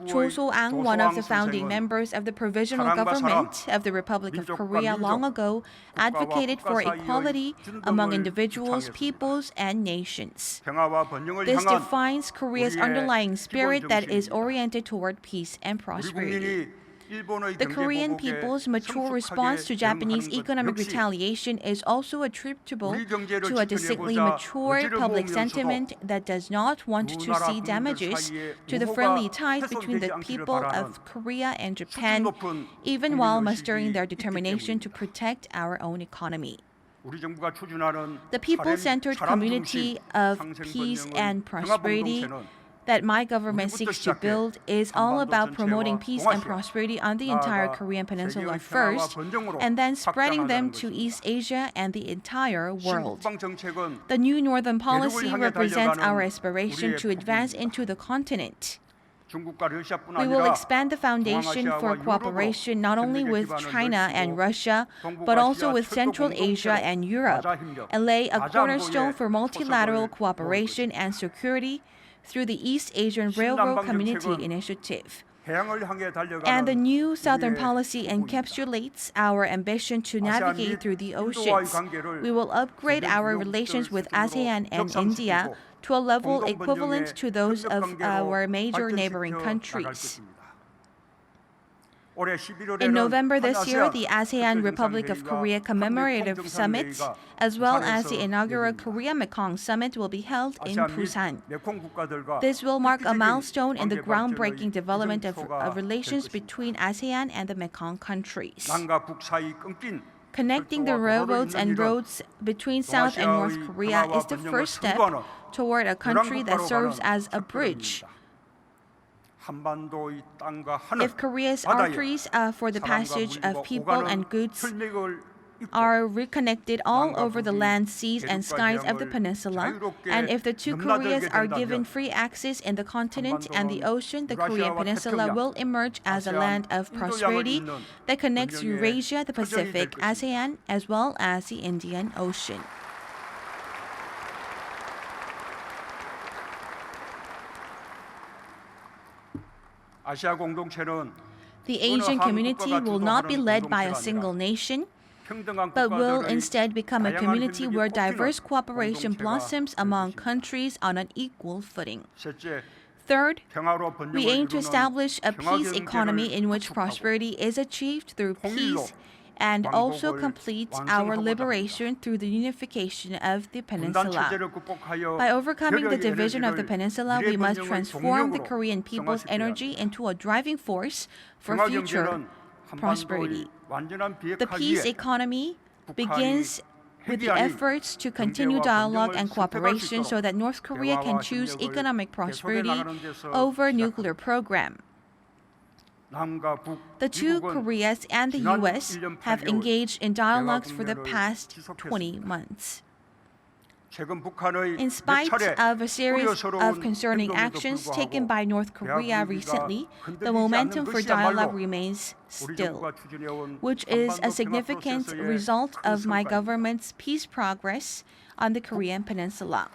Cho So-ang, one of the founding members of the Provisional Government of the Republic of Korea long ago, advocated for equality among individuals, peoples, and nations. This defines Korea's underlying spirit that is oriented toward peace and prosperity. The Korean people's mature response to Japanese economic retaliation is also attributable to a distinctly mature public sentiment that does not want to see damages to the friendly ties between the people of Korea and Japan, even while mustering their determination to protect our own economy. The people-centered community of peace and prosperity that my government seeks to build is all about promoting peace and prosperity on the entire Korean peninsula first, and then spreading them to East Asia and the entire world. The new Northern policy represents our aspiration to advance into the continent. We will expand the foundation for cooperation not only with China and Russia, but also with Central Asia and Europe, and lay a cornerstone for multilateral cooperation and security through the East Asian Railroad Community Initiative. And the new Southern policy encapsulates our ambition to navigate through the oceans. We will upgrade our relations with ASEAN and India to a level equivalent to those of our major neighboring countries. In November this year, the ASEAN Republic of Korea Commemorative Summit, as well as the inaugural Korea-Mekong Summit, will be held in Busan. This will mark a milestone in the groundbreaking development of relations between ASEAN and the Mekong countries. Connecting the railroads and roads between South and North Korea is the first step toward a country that serves as a bridge. If Korea's arteries for the passage of people and goods are reconnected all over the land, seas, and skies of the peninsula, and if the two Koreas are given free access in the continent and the ocean, the Korean peninsula will emerge as a land of prosperity that connects Eurasia, the Pacific, ASEAN, as well as the Indian Ocean. The Asian community will not be led by a single nation, but will instead become a community where diverse cooperation blossoms among countries on an equal footing. Third, we aim to establish a peace economy in which prosperity is achieved through peace and also complete our liberation through the unification of the peninsula. By overcoming the division of the peninsula, we must transform the Korean people's energy into a driving force for future prosperity. The peace economy begins with the efforts to continue dialogue and cooperation so that North Korea can choose economic prosperity over nuclear program. The two Koreas and the U.S. have engaged in dialogues for the past 20 months. In spite of a series of concerning actions taken by North Korea recently, the momentum for dialogue remains still, which is a significant result of my government's peace progress on the Korean peninsula.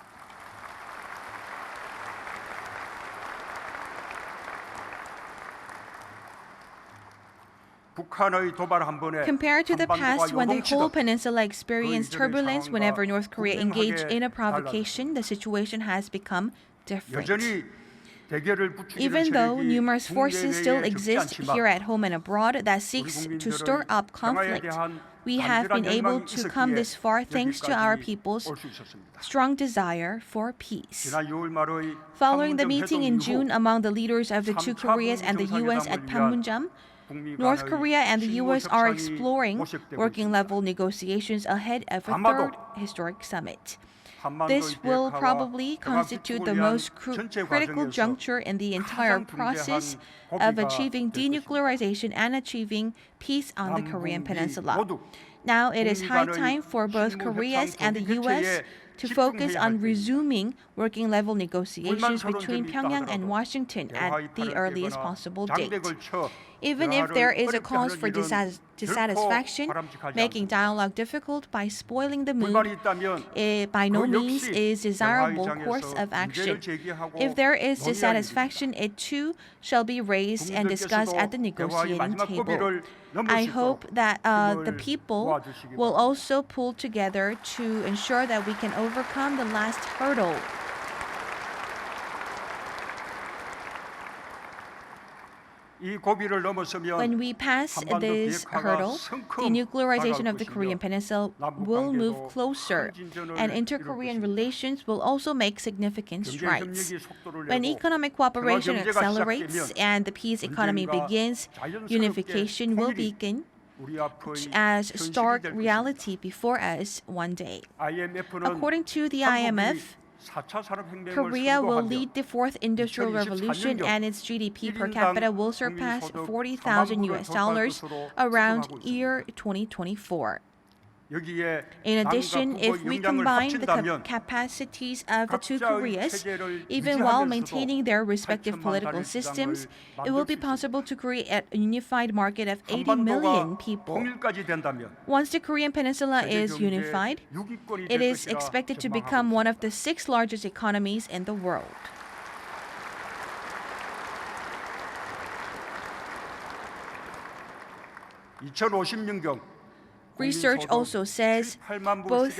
Compared to the past, when the whole peninsula experienced turbulence whenever North Korea engaged in a provocation, the situation has become different. Even though numerous forces still exist here at home and abroad that seeks to stir up conflict, we have been able to come this far thanks to our people's strong desire for peace. Following the meeting in June among the leaders of the two Koreas and the U.S. at Panmunjom, North Korea and the U.S. are exploring working-level negotiations ahead of a third historic summit. This will probably constitute the most critical juncture in the entire process of achieving denuclearization and achieving peace on the Korean Peninsula. Now it is high time for both Korea's and the U.S. to focus on resuming working level negotiations between Pyongyang and Washington at the earliest possible date. Even if there is a cause for dissatisfaction, making dialogue difficult by spoiling the mood by no means is a desirable course of action. If there is dissatisfaction, it too shall be raised and discussed at the negotiating table. I hope that the people will also pull together to ensure that we can overcome the last hurdle. When we pass this hurdle, denuclearization of the Korean Peninsula will move closer, and inter-Korean relations will also make significant strides. When economic cooperation accelerates and the peace economy begins, unification will begin as stark reality before us one day. According to the IMF, Korea will lead the fourth industrial revolution and its GDP per capita will surpass $40,000 around year 2024. In addition, if we combine the capacities of the two Koreas, even while maintaining their respective political systems, it will be possible to create a unified market of 80 million people. Once the Korean Peninsula is unified, it is expected to become one of the 6 largest economies in the world. Research also says, both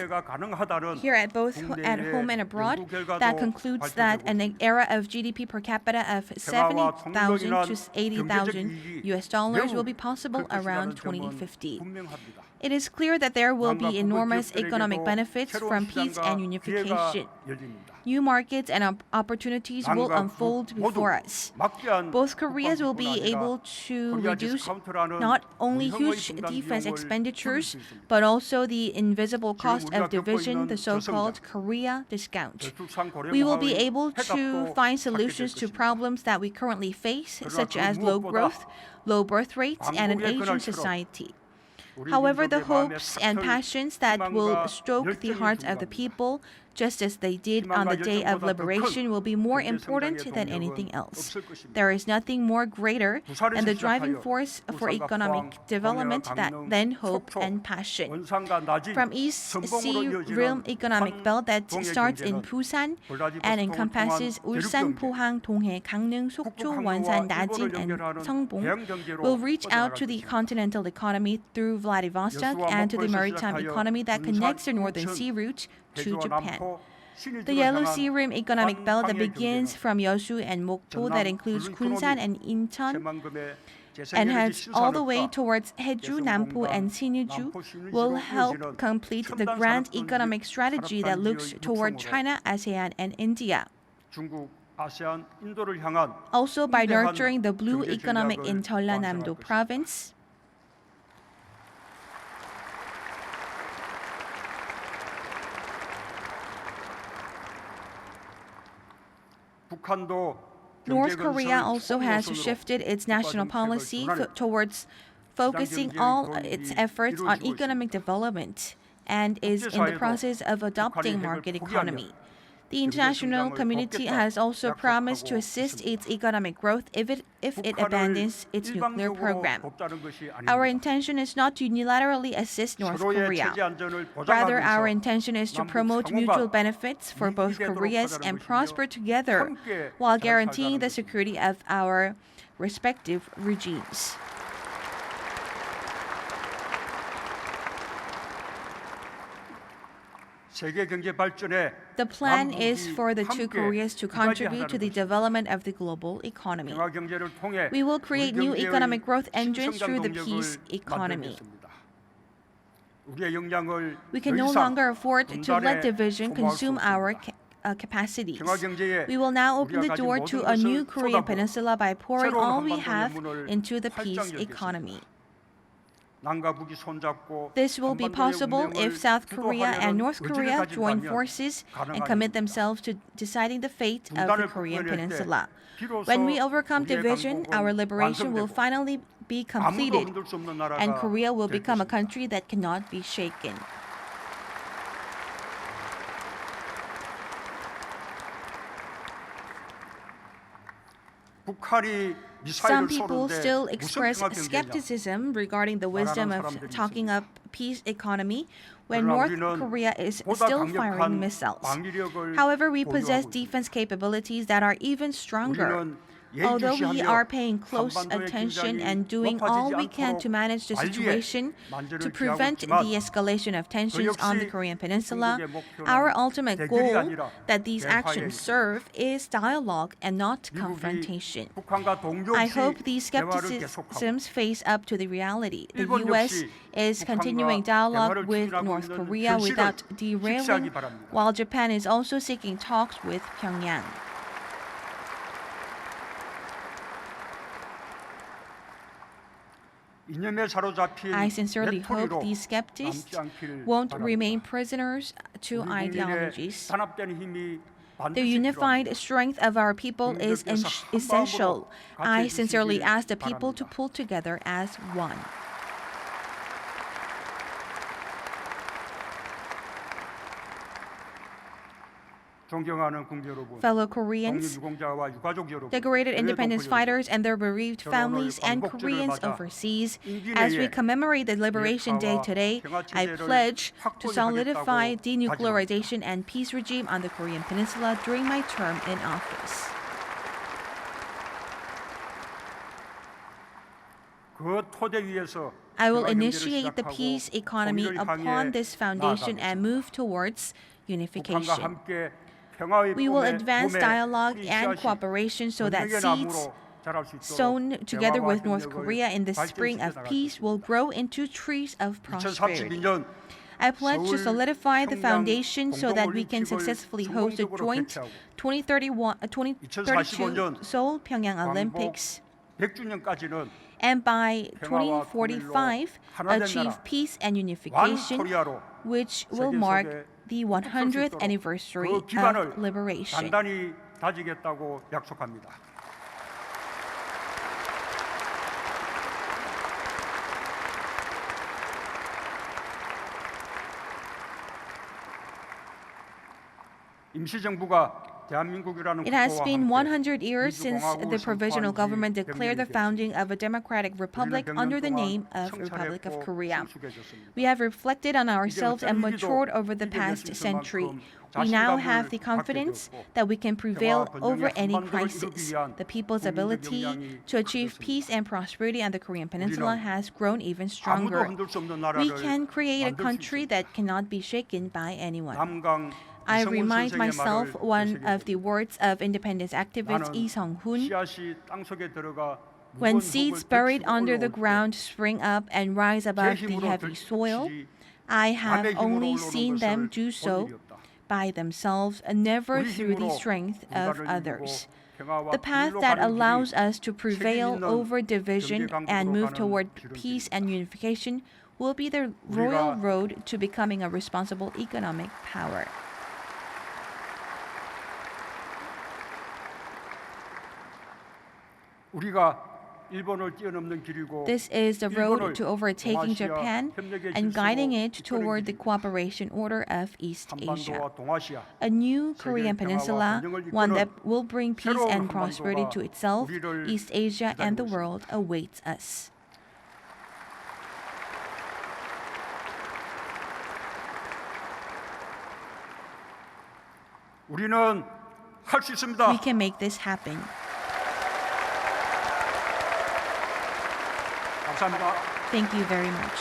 here at home and abroad, that concludes that an era of GDP per capita of $70,000 to $80,000 will be possible around 2050. It is clear that there will be enormous economic benefits from peace and unification. New markets and opportunities will unfold before us. Both Koreas will be able to reduce not only huge defense expenditures, but also the invisible cost of division, the so-called Korea discount. We will be able to find solutions to problems that we currently face, such as low growth, low birth rates, and an aging society. However, the hopes and passions that will stoke the hearts of the people, just as they did on the day of liberation, will be more important than anything else. There is nothing more greater than the driving force for economic development than hope and passion. From East Sea Rim Economic Belt that starts in Busan and encompasses Ulsan, Pohang, Donghae, Gangneung, Sokcho, Wonsan, Najin, and Seongbong, will reach out to the continental economy through Vladivostok and to the maritime economy that connects the Northern Sea route to Japan. The Yellow Sea Rim Economic Belt that begins from Yeosu and Mokpo, that includes Gunsan and Incheon, and heads all the way towards Haeju, Nampo, and Sinuiju, will help complete the grand economic strategy that looks toward China, ASEAN, and India. Also, by nurturing the blue economic in Jeollanam-do province, North Korea also has shifted its national policy towards focusing all its efforts on economic development and is in the process of adopting market economy. The international community has also promised to assist its economic growth if it abandons its nuclear program. Our intention is not to unilaterally assist North Korea. Rather, our intention is to promote mutual benefits for both Koreas and prosper together while guaranteeing the security of our respective regimes. The plan is for the two Koreas to contribute to the development of the global economy. We will create new economic growth engines through the peace economy. We can no longer afford to let division consume our capacities. We will now open the door to a new Korean peninsula by pouring all we have into the peace economy. This will be possible if South Korea and North Korea join forces and commit themselves to deciding the fate of the Korean Peninsula. When we overcome division, our liberation will finally be completed, and Korea will become a country that cannot be shaken. Some people still express skepticism regarding the wisdom of talking up peace economy when North Korea is still firing missiles. However, we possess defense capabilities that are even stronger. Although we are paying close attention and doing all we can to manage the situation to prevent the escalation of tensions on the Korean Peninsula, our ultimate goal that these actions serve is dialogue and not confrontation. I hope these skepticisms face up to the reality. The U.S. is continuing dialogue with North Korea without derailing, while Japan is also seeking talks with Pyongyang. I sincerely hope these skeptics won't remain prisoners to ideologies. The unified strength of our people is essential. I sincerely ask the people to pull together as one. Fellow Koreans, decorated independence fighters and their bereaved families, and Koreans overseas, as we commemorate the Liberation Day today, I pledge to solidify denuclearization and peace regime on the Korean Peninsula during my term in office. I will initiate the peace economy upon this foundation and move towards unification. We will advance dialogue and cooperation so that seeds sown together with North Korea in the spring of peace will grow into trees of prosperity. I pledge to solidify the foundation so that we can successfully host the joint 2032 Seoul Pyongyang Olympics, and by 2045 achieve peace and unification, which will mark the 100th anniversary of liberation. It has been 100 years since the provisional government declared the founding of a democratic republic under the name of Republic of Korea. We have reflected on ourselves and matured over the past century. We now have the confidence that we can prevail over any crisis. The people's ability to achieve peace and prosperity on the Korean Peninsula has grown even stronger. We can create a country that cannot be shaken by anyone. I remind myself one of the words of independence activist Lee Sung-hoon: "When seeds buried under the ground spring up and rise above the heavy soil, I have only seen them do so by themselves and never through the strength of others. The path that allows us to prevail over division and move toward peace and unification will be the royal road to becoming a responsible economic power." This is the road to overtaking Japan and guiding it toward the cooperation order of East Asia. A new Korean Peninsula, one that will bring peace and prosperity to itself, East Asia, and the world awaits us. We can make this happen. Thank you very much.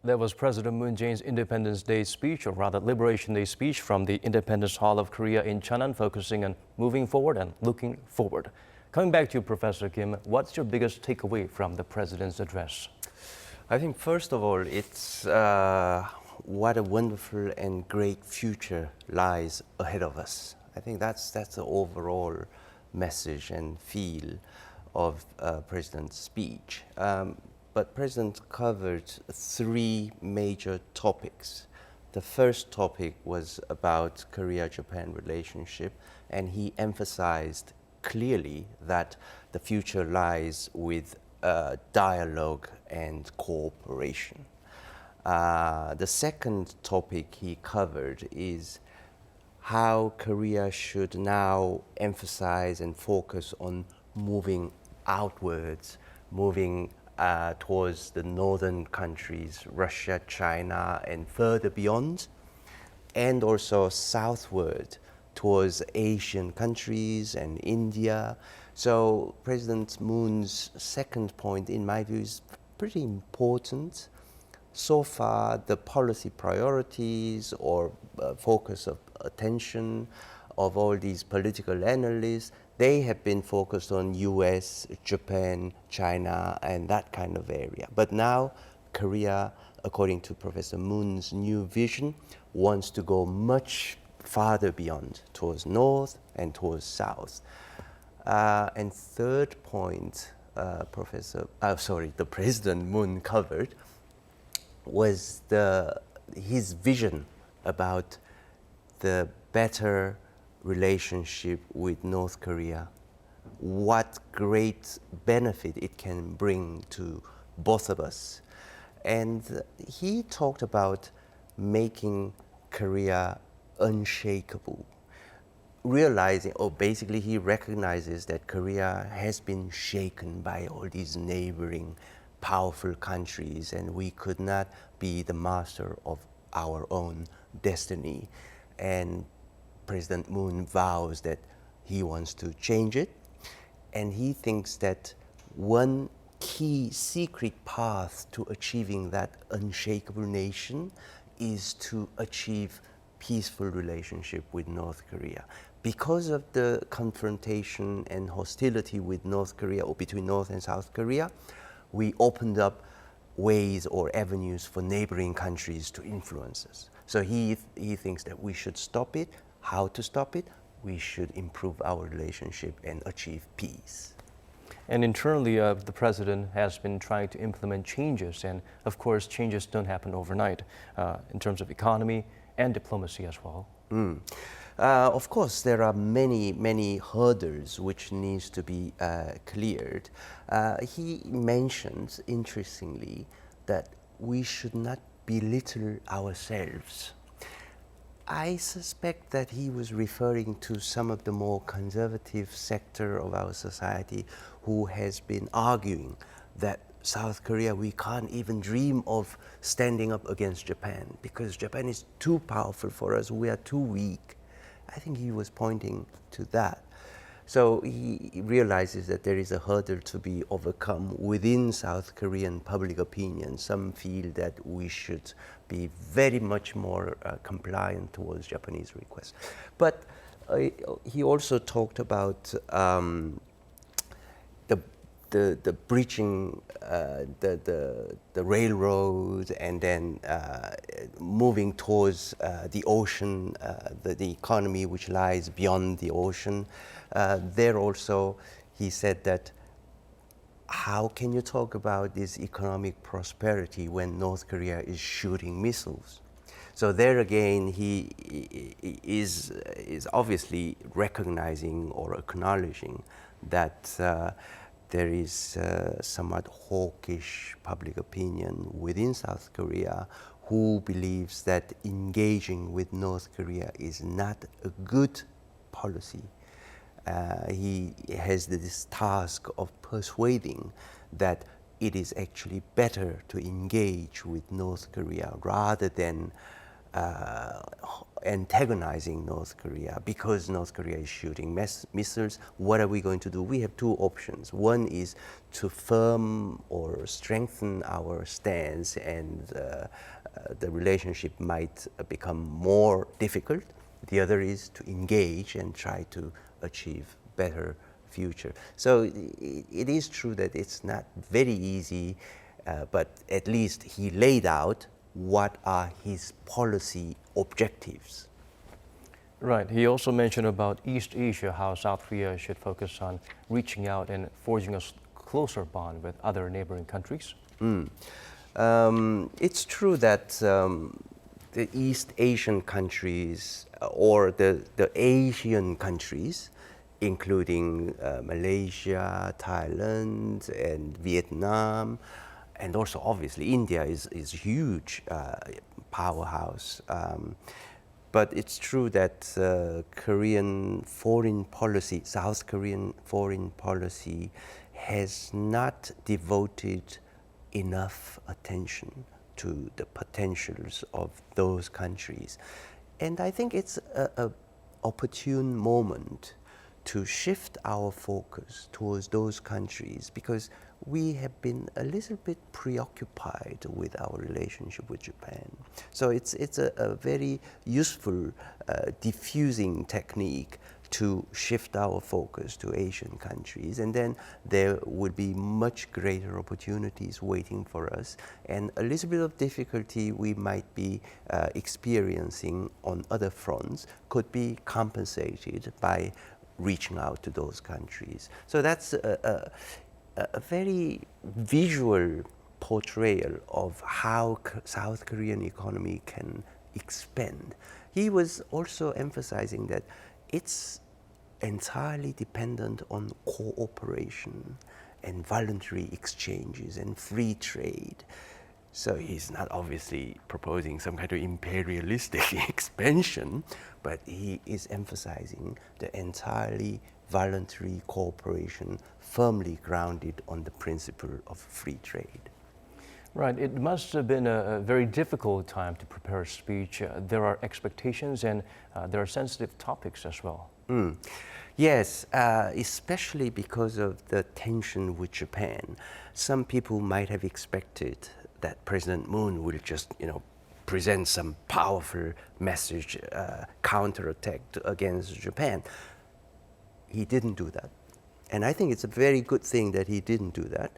That was President Moon Jae-in's Independence Day speech, or rather Liberation Day speech from the Independence Hall of Korea in Cheonan, focusing on moving forward and looking forward. Coming back to you, Professor Kim, what's your biggest takeaway from the President's address? I think first of all, it's what a wonderful and great future lies ahead of us. I think that's the overall message and feel of President's speech. But President covered three major topics. The first topic was about Korea-Japan relationship, and he emphasized clearly that the future lies with dialogue and cooperation. The second topic he covered is how Korea should now emphasize and focus on moving outwards, moving towards the northern countries, Russia, China, and further beyond, and also southward towards Asian countries and India. So President Moon's second point, in my view, is pretty important. So far, the policy priorities or focus of attention of all these political analysts, they have been focused on US, Japan, China, and that kind of area. But now, Korea, according to Professor Moon's new vision, wants to go much farther beyond, towards north and towards south. And third point, the President Moon covered was his vision about the better relationship with North Korea, what great benefit it can bring to both of us. And he talked about making Korea unshakable, realizing, basically he recognizes that Korea has been shaken by all these neighboring powerful countries, and we could not be the master of our own destiny. And President Moon vows that he wants to change it, and he thinks that one key secret path to achieving that unshakable nation is to achieve peaceful relationship with North Korea. Because of the confrontation and hostility with North Korea, or between North and South Korea, we opened up ways or avenues for neighboring countries to influence us. So he thinks that we should stop it. How to stop it? We should improve our relationship and achieve peace. And internally, the president has been trying to implement changes, and of course, changes don't happen overnight in terms of economy and diplomacy as well. Of course, there are many hurdles which needs to be cleared. He mentions, interestingly, that we should not belittle ourselves. I suspect that he was referring to some of the more conservative sector of our society who has been arguing that South Korea, we can't even dream of standing up against Japan because Japan is too powerful for us, we are too weak. I think he was pointing to that. So he realizes that there is a hurdle to be overcome within South Korean public opinion. Some feel that we should be very much more compliant towards Japanese requests. But he also talked about the breaching the railroad and then moving towards the ocean, the economy which lies beyond the ocean. There also, he said that how can you talk about this economic prosperity when North Korea is shooting missiles? So there again, he is obviously recognizing or acknowledging that there is somewhat hawkish public opinion within South Korea who believes that engaging with North Korea is not a good policy. He has this task of persuading that it is actually better to engage with North Korea rather than antagonizing North Korea because North Korea is shooting missiles. What are we going to do? We have two options. One is to firm or strengthen our stance and the relationship might become more difficult. The other is to engage and try to achieve better future. So it is true that it's not very easy, but at least he laid out what are his policy objectives. Right. He also mentioned about East Asia, how South Korea should focus on reaching out and forging a closer bond with other neighboring countries. It's true that the East Asian countries or the Asian countries, including Malaysia, Thailand, and Vietnam, and also obviously India is a huge powerhouse. But it's true that Korean foreign policy, South Korean foreign policy, has not devoted enough attention to the potentials of those countries. And I think it's an opportune moment to shift our focus towards those countries, because we have been a little bit preoccupied with our relationship with Japan. So it's a very useful diffusing technique to shift our focus to Asian countries, and then there will be much greater opportunities waiting for us, and a little bit of difficulty we might be experiencing on other fronts could be compensated by reaching out to those countries. So that's a very visual portrayal of how South Korean economy can expand. He was also emphasizing that it's entirely dependent on cooperation and voluntary exchanges and free trade. So he's not obviously proposing some kind of imperialistic expansion, but he is emphasizing the entirely voluntary cooperation firmly grounded on the principle of free trade. Right. It must have been a very difficult time to prepare a speech. There are expectations and there are sensitive topics as well. Yes, especially because of the tension with Japan. Some people might have expected that President Moon will just, present some powerful message, counterattack against Japan. He didn't do that. And I think it's a very good thing that he didn't do that.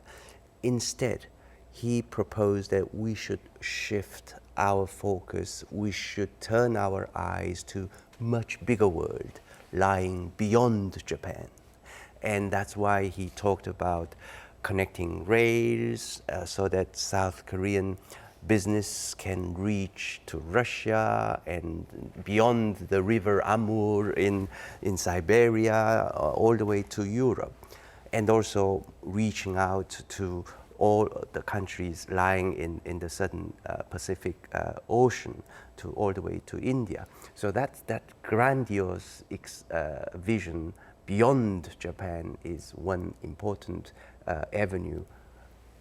Instead, he proposed that we should shift our focus, we should turn our eyes to much bigger world lying beyond Japan. And that's why he talked about connecting rails so that South Korean business can reach to Russia and beyond the river Amur in Siberia, all the way to Europe, and also reaching out to all the countries lying in the southern Pacific Ocean, to all the way to India. So that grandiose vision beyond Japan is one important avenue.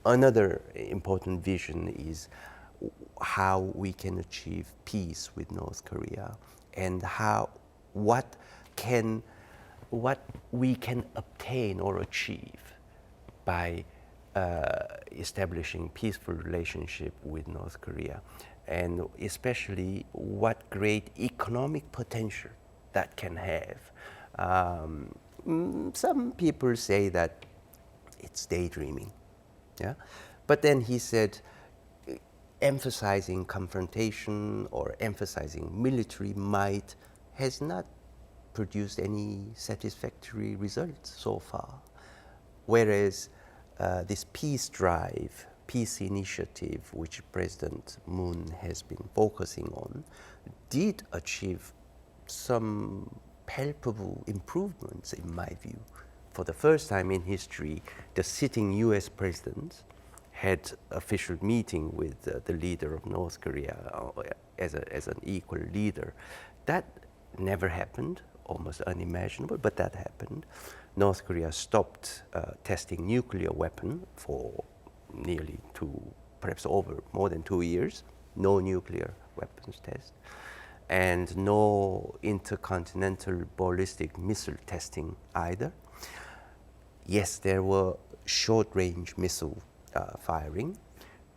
Another important vision is how we can achieve peace with North Korea, and what we can obtain or achieve by establishing peaceful relationship with North Korea, and especially what great economic potential that can have. Some people say that it's daydreaming, yeah? But then he said, emphasizing confrontation or emphasizing military might has not produced any satisfactory results so far. Whereas this peace drive, peace initiative, which President Moon has been focusing on, did achieve some palpable improvements, in my view. For the first time in history, the sitting US president had official meeting with the leader of North Korea as an equal leader. That never happened, almost unimaginable, but that happened. North Korea stopped testing nuclear weapon for nearly perhaps more than 2 years. No nuclear weapons test, and no intercontinental ballistic missile testing either. Yes, there were short-range missile firing,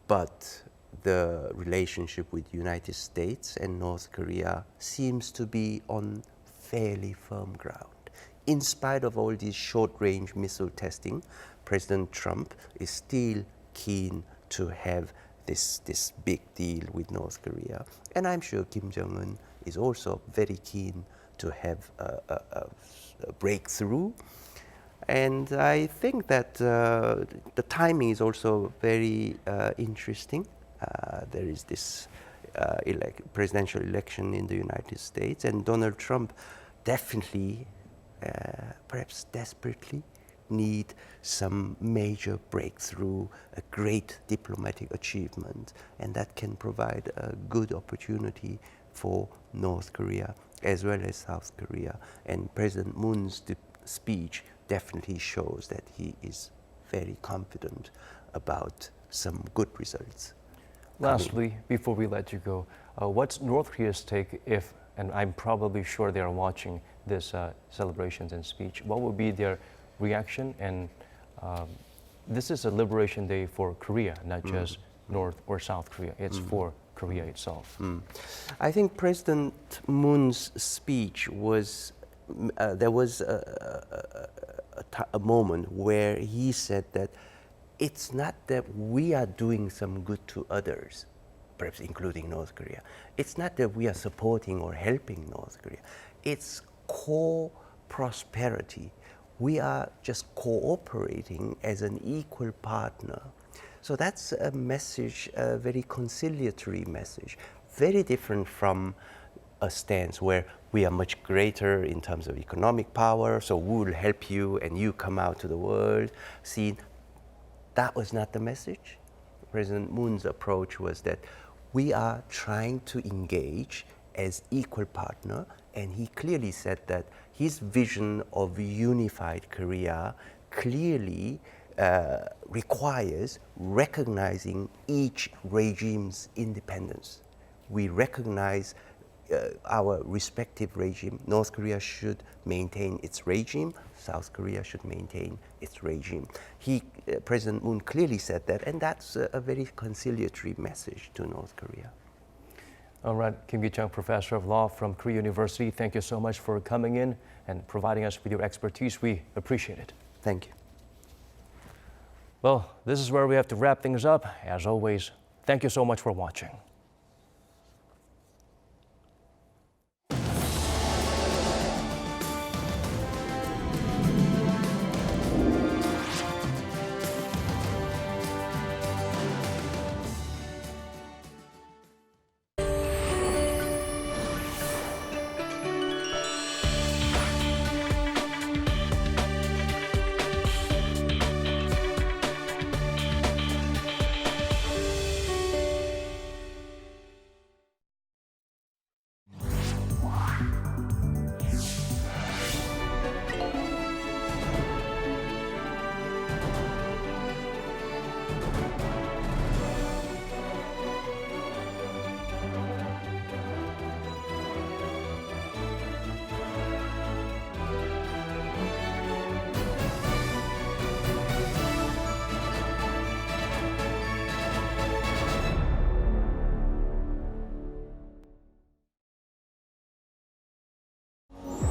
but the relationship with United States and North Korea seems to be on fairly firm ground. In spite of all this short-range missile testing, President Trump is still keen to have this big deal with North Korea. And I'm sure Kim Jong-un is also very keen to have a breakthrough. And I think that the timing is also very interesting. There is this presidential election in the United States, and Donald Trump definitely, perhaps desperately, need some major breakthrough, a great diplomatic achievement, and that can provide a good opportunity for North Korea as well as South Korea. And President Moon's speech definitely shows that he is very confident about some good results. Lastly, before we let you go, what's North Korea's take if, and I'm probably sure they are watching this celebrations and speech, what would be their reaction? And this is a liberation day for Korea, not just North or South Korea. It's for Korea itself. I think President Moon's speech was, there was a moment where he said that it's not that we are doing some good to others, perhaps including North Korea. It's not that we are supporting or helping North Korea. It's co-prosperity. We are just cooperating as an equal partner. So that's a message, a very conciliatory message, very different from a stance where we are much greater in terms of economic power, so we will help you and you come out to the world. See, that was not the message. President Moon's approach was that we are trying to engage as equal partner, and he clearly said that his vision of unified Korea clearly requires recognizing each regime's independence. We recognize our respective regime. North Korea should maintain its regime. South Korea should maintain its regime. President Moon clearly said that, and that's a very conciliatory message to North Korea. All right, Kim Gi-chung, Professor of Law from Korea University, thank you so much for coming in and providing us with your expertise. We appreciate it. Thank you. Well, this is where we have to wrap things up. As always, thank you so much for watching.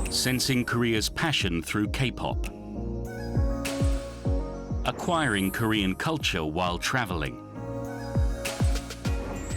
Sensing Korea's passion through K-pop. Acquiring Korean culture while traveling.